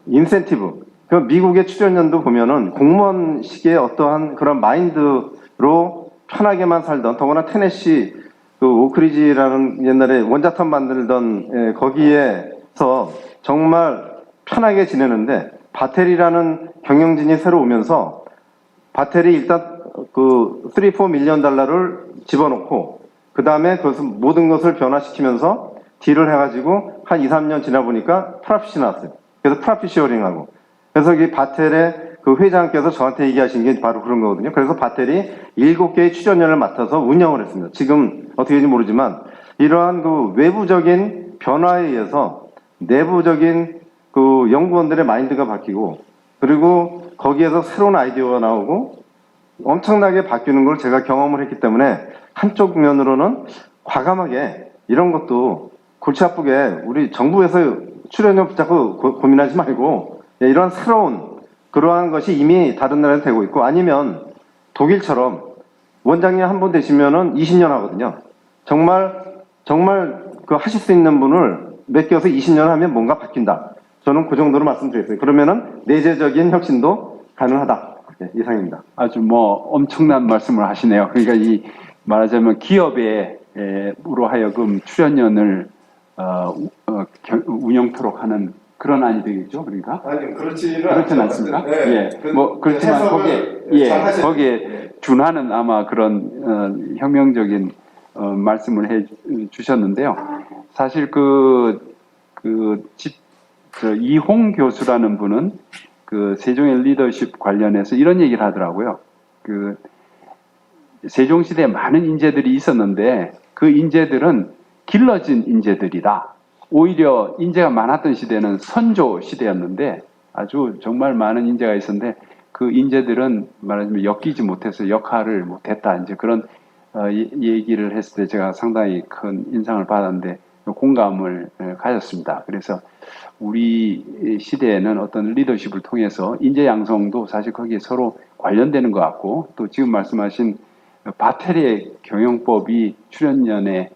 D: 인센티브. 그 미국의 출연연도 보면은 공무원식의 어떠한 그런 마인드로 편하게만 살던 더구나 테네시 오크리지라는 옛날에 원자탄 만들던 거기에서 정말 편하게 지내는데 바텔이라는 경영진이 새로 오면서 바텔이 일단 3-4 밀리언 달러를 집어넣고 그 다음에 그것을 모든 것을 변화시키면서 딜을 해가지고 한 2-3년 지나 보니까 프라핏이 나왔어요. 그래서 프라핏 쉐어링하고 그래서 이 바텔의 회장께서 저한테 얘기하신 게 바로 그런 거거든요. 그래서 바텔이 7개의 출연연을 맡아서 운영을 했습니다. 지금 어떻게 되는지 모르지만 이러한 외부적인 변화에 의해서 내부적인 연구원들의 마인드가 바뀌고 그리고 거기에서 새로운 아이디어가 나오고 엄청나게 바뀌는 걸 제가 경험을 했기 때문에 한쪽 면으로는 과감하게 이런 것도 골치 아프게 우리 정부에서 출연료 붙잡고 고민하지 말고 이런 새로운 그러한 것이 이미 다른 나라에 되고 있고 아니면 독일처럼 원장님 한 번 되시면은 20년 하거든요. 정말 하실 수 있는 분을 맡겨서 20년 하면 뭔가 바뀐다. 저는 그 정도로 말씀드렸어요. 그러면은 내재적인 혁신도 가능하다. 네, 이상입니다.
B: 아주 엄청난 말씀을 하시네요. 그러니까 말하자면 기업으로 하여금 출연연을 운영토록 하는 그런 안이 되겠죠, 그러니까?
D: 아니,
B: 그렇지는 않습니까?
D: 네.
B: 그렇지만 거기에 준하는 아마 그런 혁명적인 말씀을 해 주셨는데요. 사실 이홍 교수라는 분은 세종의 리더십 관련해서 이런 얘기를 하더라고요. 세종시대에 많은 인재들이 있었는데 그 인재들은 길러진 인재들이다. 오히려 인재가 많았던 시대는 선조 시대였는데 아주 정말 많은 인재가 있었는데 그 인재들은 말하자면 엮이지 못해서 역할을 못했다. 이제 그런 얘기를 했을 때 제가 상당히 큰 인상을 받았는데 공감을 가졌습니다. 그래서 우리 시대에는 어떤 리더십을 통해서 인재 양성도 사실 거기에 서로 관련되는 것 같고 또 지금 말씀하신 바텔의 경영법이 출연연에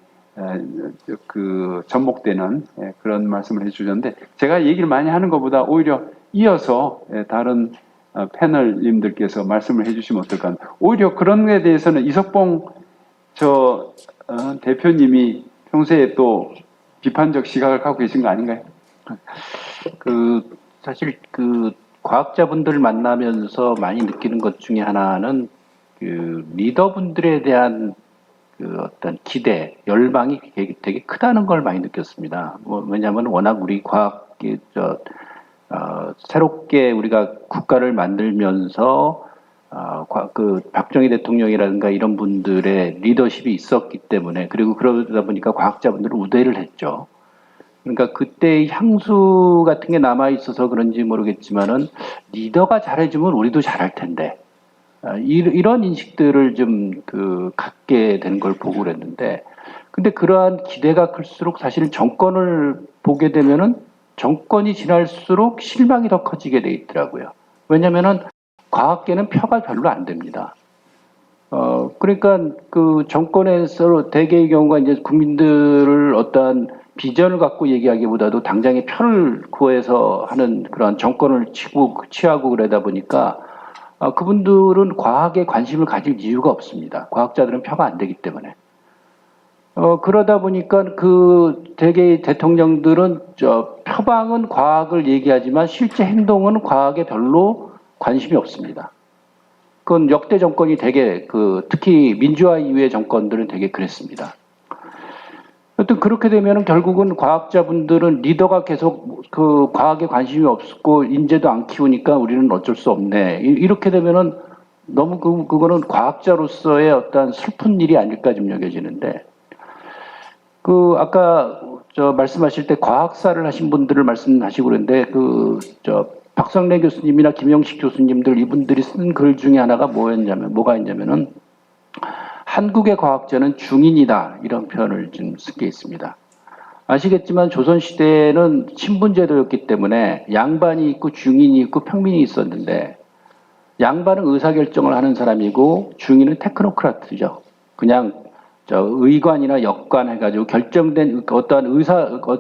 B: 접목되는 그런 말씀을 해주셨는데 제가 얘기를 많이 하는 것보다 오히려 이어서 다른 패널님들께서 말씀을 해주시면 어떨까 합니다. 오히려 그런 것에 대해서는 이석봉 대표님이 평소에 또 비판적 시각을 갖고 계신 거 아닌가요?
H: 사실 과학자분들을 만나면서 많이 느끼는 것 중에 하나는 리더분들에 대한 어떤 기대, 열망이 되게 크다는 걸 많이 느꼈습니다. 왜냐하면 워낙 우리 과학이 새롭게 우리가 국가를 만들면서 박정희 대통령이라든가 이런 분들의 리더십이 있었기 때문에 그리고 그러다 보니까 과학자분들은 우대를 했죠. 그러니까 그때의 향수 같은 게 남아 있어서 그런지 모르겠지만은 리더가 잘해주면 우리도 잘할 텐데. 이런 인식들을 좀 갖게 되는 걸 보고 그랬는데 근데 그러한 기대가 클수록 사실은 정권을 보게 되면은 정권이 지날수록 실망이 더 커지게 돼 있더라고요. 왜냐면은 과학계는 표가 별로 안 됩니다. 그러니까 정권에서 대개의 경우가 이제 국민들을 어떠한 비전을 갖고 얘기하기보다도 당장의 편을 구해서 하는 그런 정권을 취하고 그러다 보니까 그분들은 과학에 관심을 가질 이유가 없습니다. 과학자들은 표가 안 되기 때문에. 그러다 보니까 대개 대통령들은 표방은 과학을 얘기하지만 실제 행동은 과학에 별로 관심이 없습니다. 그건 역대 정권이 되게 특히 민주화 이후의 정권들은 되게 그랬습니다. 하여튼 그렇게 되면 결국은 과학자분들은 리더가 계속 과학에 관심이 없고 인재도 안 키우니까 우리는 어쩔 수 없네. 이렇게 되면은 너무 그거는 과학자로서의 어떤 슬픈 일이 아닐까 좀 여겨지는데, 아까 말씀하실 때 과학사를 하신 분들을 말씀하시고 그랬는데, 박성래 교수님이나 김영식 교수님들 이분들이 쓴 글 중에 하나가 뭐가 있냐면은, 한국의 과학자는 중인이다, 이런 표현을 좀 쓴 게 있습니다. 아시겠지만 조선시대에는 신분제도였기 때문에 양반이 있고 중인이 있고 평민이 있었는데, 양반은 의사결정을 하는 사람이고 중인은 테크노크라트죠. 그냥 의관이나 역관 해가지고 결정된 어떠한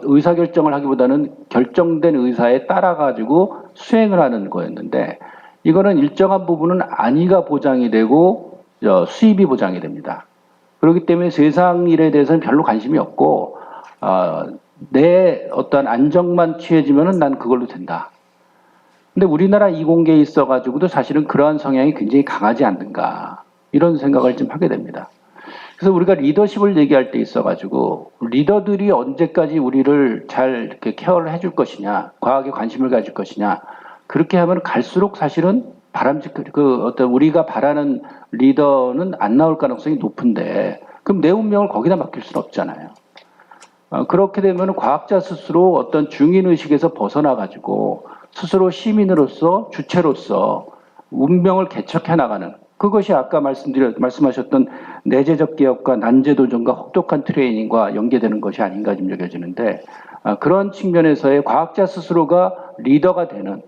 H: 의사결정을 하기보다는 결정된 의사에 따라가지고 수행을 하는 거였는데, 이거는 일정한 부분은 안위가 보장이 되고 수입이 보장이 됩니다. 그렇기 때문에 세상 일에 대해서는 별로 관심이 없고, 내 어떤 안정만 취해지면은 난 그걸로 된다. 근데 우리나라 이공계에 있어가지고도 사실은 그러한 성향이 굉장히 강하지 않는가, 이런 생각을 좀 하게 됩니다. 그래서 우리가 리더십을 얘기할 때 있어가지고 리더들이 언제까지 우리를 잘 이렇게 케어를 해줄 것이냐, 과학에 관심을 가질 것이냐, 그렇게 하면 갈수록 사실은 어떤 우리가 바라는 리더는 안 나올 가능성이 높은데, 그럼 내 운명을 거기다 맡길 수는 없잖아요. 그렇게 되면 과학자 스스로 어떤 중인의식에서 벗어나가지고 스스로 주체로서 운명을 개척해 나가는, 그것이 아까 말씀하셨던 내재적 개혁과 난제도전과 혹독한 트레이닝과 연계되는 것이 아닌가 좀 여겨지는데, 그런 측면에서의 과학자 스스로가 리더가 되는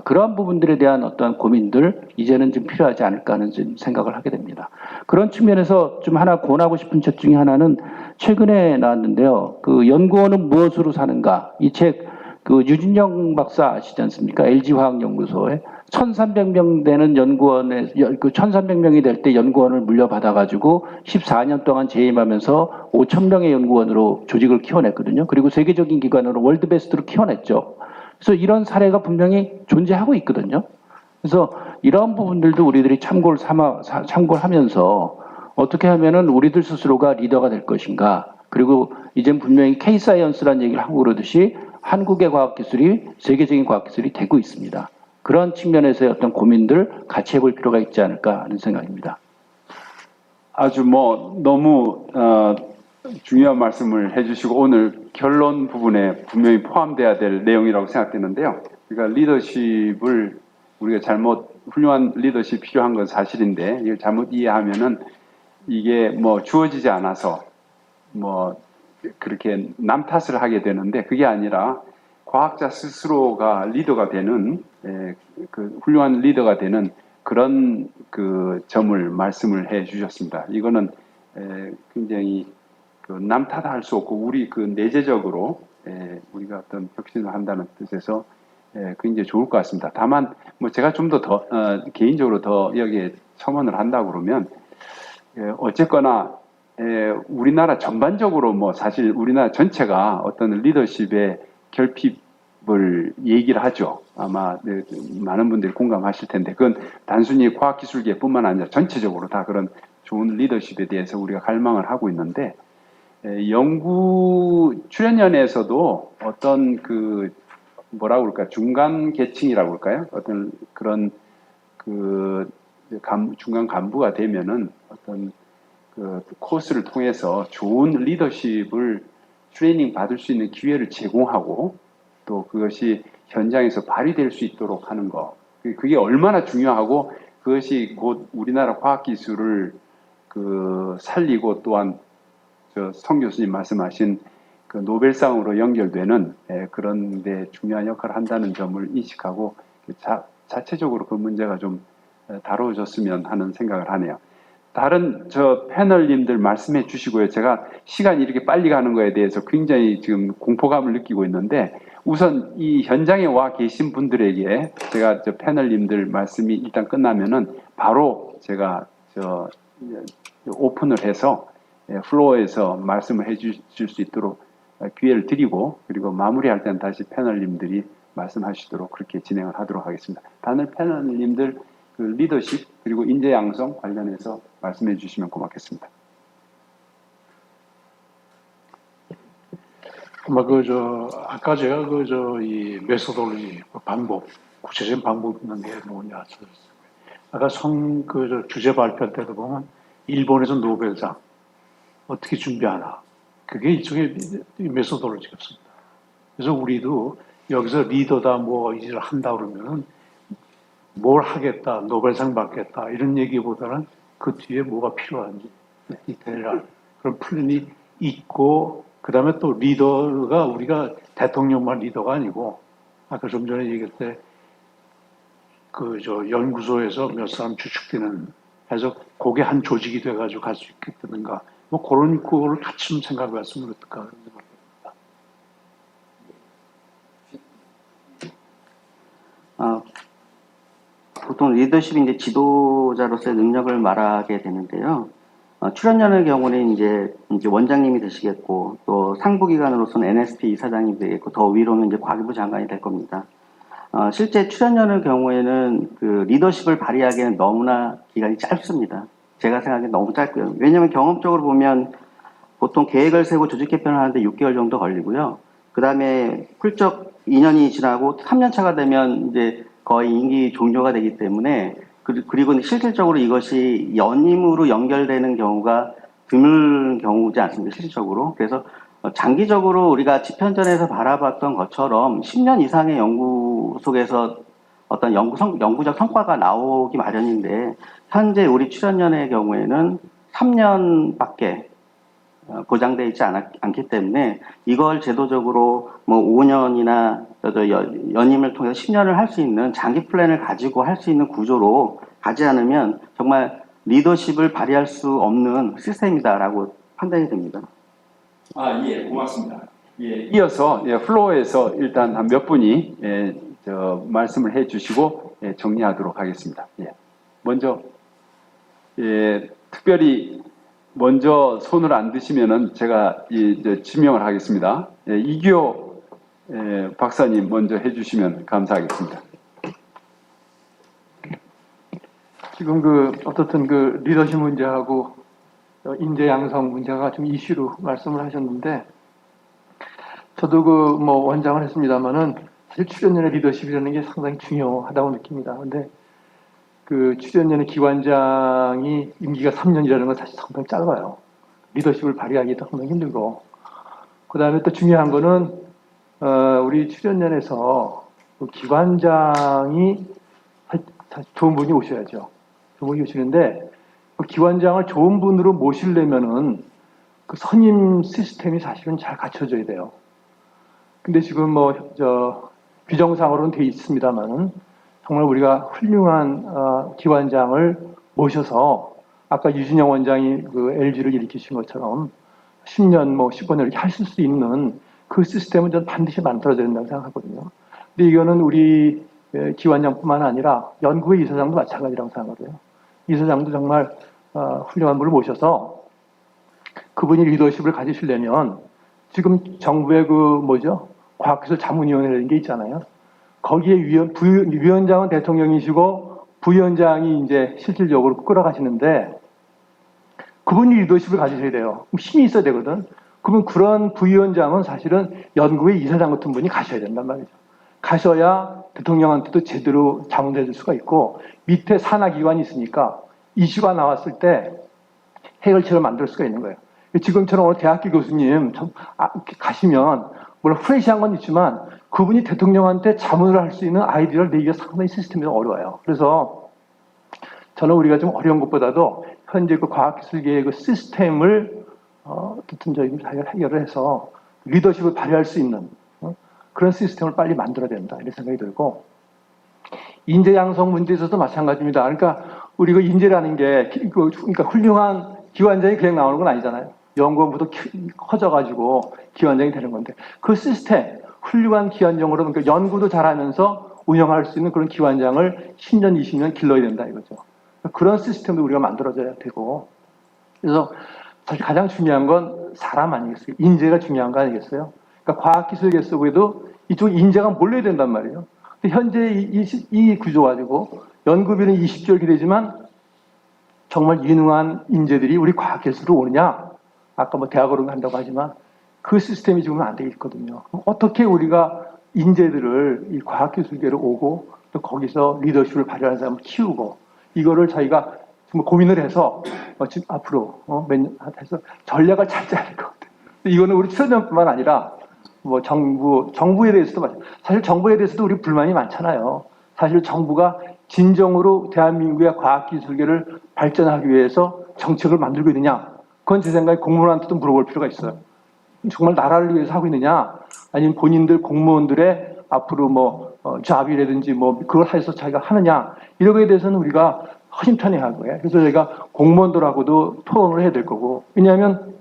H: 그러한 부분들에 대한 어떤 고민들 이제는 좀 필요하지 않을까 하는 좀 생각을 하게 됩니다. 그런 측면에서 좀 하나 권하고 싶은 책 중에 하나는 최근에 나왔는데요. 연구원은 무엇으로 사는가, 이 책 유진영 박사 아시지 않습니까? LG화학연구소에 1,300명 되는 연구원에 1,300명이 될 때 연구원을 물려받아가지고 14년 동안 재임하면서 5,000명의 연구원으로 조직을 키워냈거든요. 그리고 세계적인 기관으로 월드베스트로 키워냈죠. 그래서 이런 사례가 분명히 존재하고 있거든요. 그래서 이런 부분들도 우리들이 참고를 하면서 어떻게 하면은 우리들 스스로가 리더가 될 것인가. 그리고 이젠 분명히 K-사이언스라는 얘기를 하고 그러듯이 한국의 과학기술이 세계적인 과학기술이 되고 있습니다. 그런 측면에서의 어떤 고민들 같이 해볼 필요가 있지 않을까 하는 생각입니다.
B: 아주 너무 중요한 말씀을 해주시고 오늘 결론 부분에 분명히 포함돼야 될 내용이라고 생각되는데요. 그러니까 리더십을 우리가 훌륭한 리더십이 필요한 건 사실인데, 이걸 잘못 이해하면은 이게 주어지지 않아서 그렇게 남 탓을 하게 되는데, 그게 아니라 과학자 스스로가 리더가 되는, 훌륭한 리더가 되는 그런 점을 말씀을 해 주셨습니다. 이거는 굉장히 남 탓할 수 없고 우리 내재적으로 우리가 어떤 혁신을 한다는 뜻에서 굉장히 좋을 것 같습니다. 다만 제가 좀 더 개인적으로 더 여기에 첨언을 한다고 그러면, 어쨌거나 우리나라 전반적으로 사실 우리나라 전체가 어떤 리더십의 결핍을 얘기를 하죠. 아마 많은 분들이 공감하실 텐데, 그건 단순히 과학기술계뿐만 아니라 전체적으로 다 그런 좋은 리더십에 대해서 우리가 갈망을 하고 있는데, 연구 출연연에서도 어떤 뭐라고 그럴까, 중간 계층이라고 할까요? 어떤 그런 중간 간부가 되면은 어떤 코스를 통해서 좋은 리더십을 트레이닝 받을 수 있는 기회를 제공하고, 또 그것이 현장에서 발휘될 수 있도록 하는 거, 그게 얼마나 중요하고, 그것이 곧 우리나라 과학기술을 살리고, 또한 성 교수님 말씀하신 노벨상으로 연결되는 그런 데 중요한 역할을 한다는 점을 인식하고 자체적으로 그 문제가 좀 다뤄졌으면 하는 생각을 하네요. 다른 저 패널님들 말씀해 주시고요. 제가 시간이 이렇게 빨리 가는 거에 대해서 굉장히 지금 공포감을 느끼고 있는데 우선 이 현장에 와 계신 분들에게 제가 저 패널님들 말씀이 일단 끝나면은 바로 제가 저 오픈을 해서 플로어에서 말씀을 해 주실 수 있도록 기회를 드리고 그리고 마무리할 때는 다시 패널님들이 말씀하시도록 그렇게 진행을 하도록 하겠습니다. 다른 패널님들 그 리더십 그리고 인재 양성 관련해서 말씀해 주시면 고맙겠습니다.
G: 아까 제가 이 메소돌로지 방법, 구체적인 방법 있는 게 뭐냐. 아까 주제 발표 때도 보면 일본에서 노벨상 어떻게 준비하나. 그게 일종의 메소돌로지였습니다. 그래서 우리도 여기서 리더다 뭐 일을 한다 그러면은 뭘 하겠다, 노벨상 받겠다 이런 얘기보다는 그 뒤에 뭐가 필요한지 디테일한 그런 플랜이 있고 그 다음에 또 리더가 우리가 대통령만 리더가 아니고 아까 좀 전에 얘기할 때 연구소에서 몇 사람 주축되는 해서 그게 한 조직이 돼가지고 갈 수 있겠다든가 뭐 그런 거를 같이 좀 생각해 봤으면 어떨까 생각합니다.
E: 보통 리더십이 이제 지도자로서의 능력을 말하게 되는데요. 출연연의 경우는 이제 원장님이 되시겠고, 또 상부기관으로서는 NSP 이사장이 되겠고, 더 위로는 이제 과기부 장관이 될 겁니다. 실제 출연연의 경우에는 그 리더십을 발휘하기에는 너무나 기간이 짧습니다. 제가 생각하기엔 너무 짧고요. 왜냐하면 경험적으로 보면 보통 계획을 세우고 조직 개편을 하는데 6개월 정도 걸리고요. 그 다음에 훌쩍 2년이 지나고 3년 차가 되면 이제 거의 임기 종료가 되기 때문에 그리고 실질적으로 이것이 연임으로 연결되는 경우가 드물 경우지 않습니까? 실질적으로. 그래서 장기적으로 우리가 집현전에서 바라봤던 것처럼 10년 이상의 연구 속에서 어떤 연구적 성과가 나오기 마련인데 현재 우리 출연연의 경우에는 3년밖에 보장되어 있지 않기 때문에 이걸 제도적으로 뭐 5년이나 연임을 통해서 10년을 할 수 있는 장기 플랜을 가지고 할 수 있는 구조로 가지 않으면 정말 리더십을 발휘할 수 없는 시스템이다라고 판단이 됩니다.
B: 예, 고맙습니다. 예, 이어서 플로어에서 일단 한 몇 분이 말씀을 해주시고 정리하도록 하겠습니다. 먼저 특별히 먼저 손을 안 드시면은 제가 지명을 하겠습니다. 이규호 박사님 먼저 해주시면 감사하겠습니다.
I: 지금 어떻든 리더십 문제하고 인재 양성 문제가 좀 이슈로 말씀을 하셨는데 저도 원장을 했습니다만은 사실 출연연의 리더십이라는 게 상당히 중요하다고 느낍니다. 근데 출연연의 기관장이 임기가 3년이라는 건 사실 상당히 짧아요. 리더십을 발휘하기도 상당히 힘들고. 그 다음에 또 중요한 거는, 우리 출연연에서 기관장이 좋은 분이 오셔야죠. 좋은 분이 오시는데, 기관장을 좋은 분으로 모시려면은 선임 시스템이 사실은 잘 갖춰져야 돼요. 근데 지금 규정상으로는 돼 있습니다만은 정말 우리가 훌륭한 기관장을 모셔서 아까 유진영 원장이 LG를 일으키신 것처럼 10년, 15년 이렇게 하실 수 있는 그 시스템은 저는 반드시 만들어야 된다고 생각하거든요. 근데 이거는 우리 기관장뿐만 아니라 연구의 이사장도 마찬가지라고 생각하고요. 이사장도 정말 훌륭한 분을 모셔서 그분이 리더십을 가지시려면 지금 정부의 과학기술 자문위원회라는 게 있잖아요. 거기에 위원장은 대통령이시고 부위원장이 이제 실질적으로 끌어가시는데 그분이 리더십을 가지셔야 돼요. 힘이 있어야 되거든. 그러면 그런 부위원장은 사실은 연구의 이사장 같은 분이 가셔야 된단 말이죠. 가셔야 대통령한테도 제대로 자문해 줄 수가 있고 밑에 산하기관이 있으니까 이슈가 나왔을 때 해결책을 만들 수가 있는 거예요. 지금처럼 오늘 대학교 교수님 가시면 물론 프레시한 건 있지만 그분이 대통령한테 자문을 할 수 있는 아이디어를 내기가 상당히 시스템이 어려워요. 그래서 저는 우리가 좀 어려운 것보다도 현재 과학기술계의 시스템을 어떻든 해결을 해서 리더십을 발휘할 수 있는 그런 시스템을 빨리 만들어야 된다 이런 생각이 들고 인재 양성 문제에 있어서도 마찬가지입니다. 그러니까 우리 그 인재라는 게 그러니까 훌륭한 기관장이 그냥 나오는 건 아니잖아요. 연구원부터 커져가지고 기관장이 되는 건데 그 시스템 훌륭한 기관장으로 그러니까 연구도 잘하면서 운영할 수 있는 그런 기관장을 10년, 20년 길러야 된다 이거죠. 그런 시스템도 우리가 만들어져야 되고 그래서 사실 가장 중요한 건 사람 아니겠어요? 인재가 중요한 거 아니겠어요? 그러니까 과학기술계 속에도 이쪽 인재가 몰려야 된단 말이에요. 근데 현재 이 구조 가지고 연구비는 20조를 기대지만 정말 유능한 인재들이 우리 과학기술로 오느냐? 아까 뭐 대학으로 간다고 하지만 그 시스템이 지금 안 돼 있거든요. 어떻게 우리가 인재들을 이 과학기술계로 오고 또 거기서 리더십을 발휘하는 사람을 키우고 이거를 저희가 정말 고민을 해서 지금 앞으로 몇 년 해서 전략을 잘 짜야 될 것 같아요. 이거는 우리 출연자뿐만 아니라 뭐 정부에 대해서도 사실 정부에 대해서도 우리 불만이 많잖아요. 사실 정부가 진정으로 대한민국의 과학기술계를 발전하기 위해서 정책을 만들고 있느냐? 그건 제 생각에 공무원한테도 물어볼 필요가 있어요. 정말 나라를 위해서 하고 있느냐? 아니면 본인들 공무원들의 앞으로 뭐 잡이라든지 뭐 그걸 해서 자기가 하느냐? 이런 거에 대해서는 우리가 허심탄회하고요. 그래서 저희가 공무원들하고도 토론을 해야 될 거고. 왜냐하면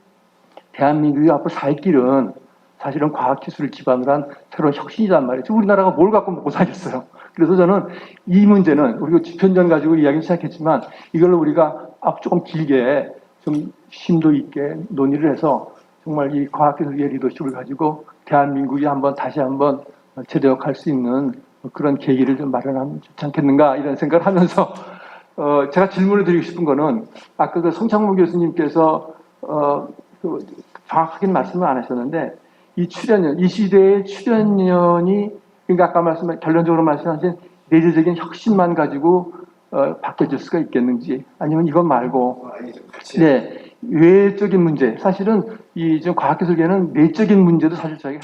I: 대한민국이 앞으로 살 길은 사실은 과학기술을 기반으로 한 새로운 혁신이란 말이죠. 우리나라가 뭘 갖고 먹고 살겠어요. 그래서 저는 이 문제는 우리가 집현전 가지고 이야기를 시작했지만 이걸로 우리가 앞 조금 길게 좀 심도 있게 논의를 해서 정말 이 과학기술의 리더십을 가지고 대한민국이 다시 한번 제대역할 수 있는 그런 계기를 좀 마련하면 좋지 않겠는가 이런 생각을 하면서 제가 질문을 드리고 싶은 거는 아까 그 송창무 교수님께서 정확하게 말씀을 안 하셨는데 이 출연연, 이 시대의 출연연이 그러니까 아까 결론적으로 말씀하신 내재적인 혁신만 가지고 바뀌어질 수가 있겠는지 아니면 이것 말고 네 외적인 문제 사실은 이 지금 과학기술계는 내적인 문제도 사실 저희가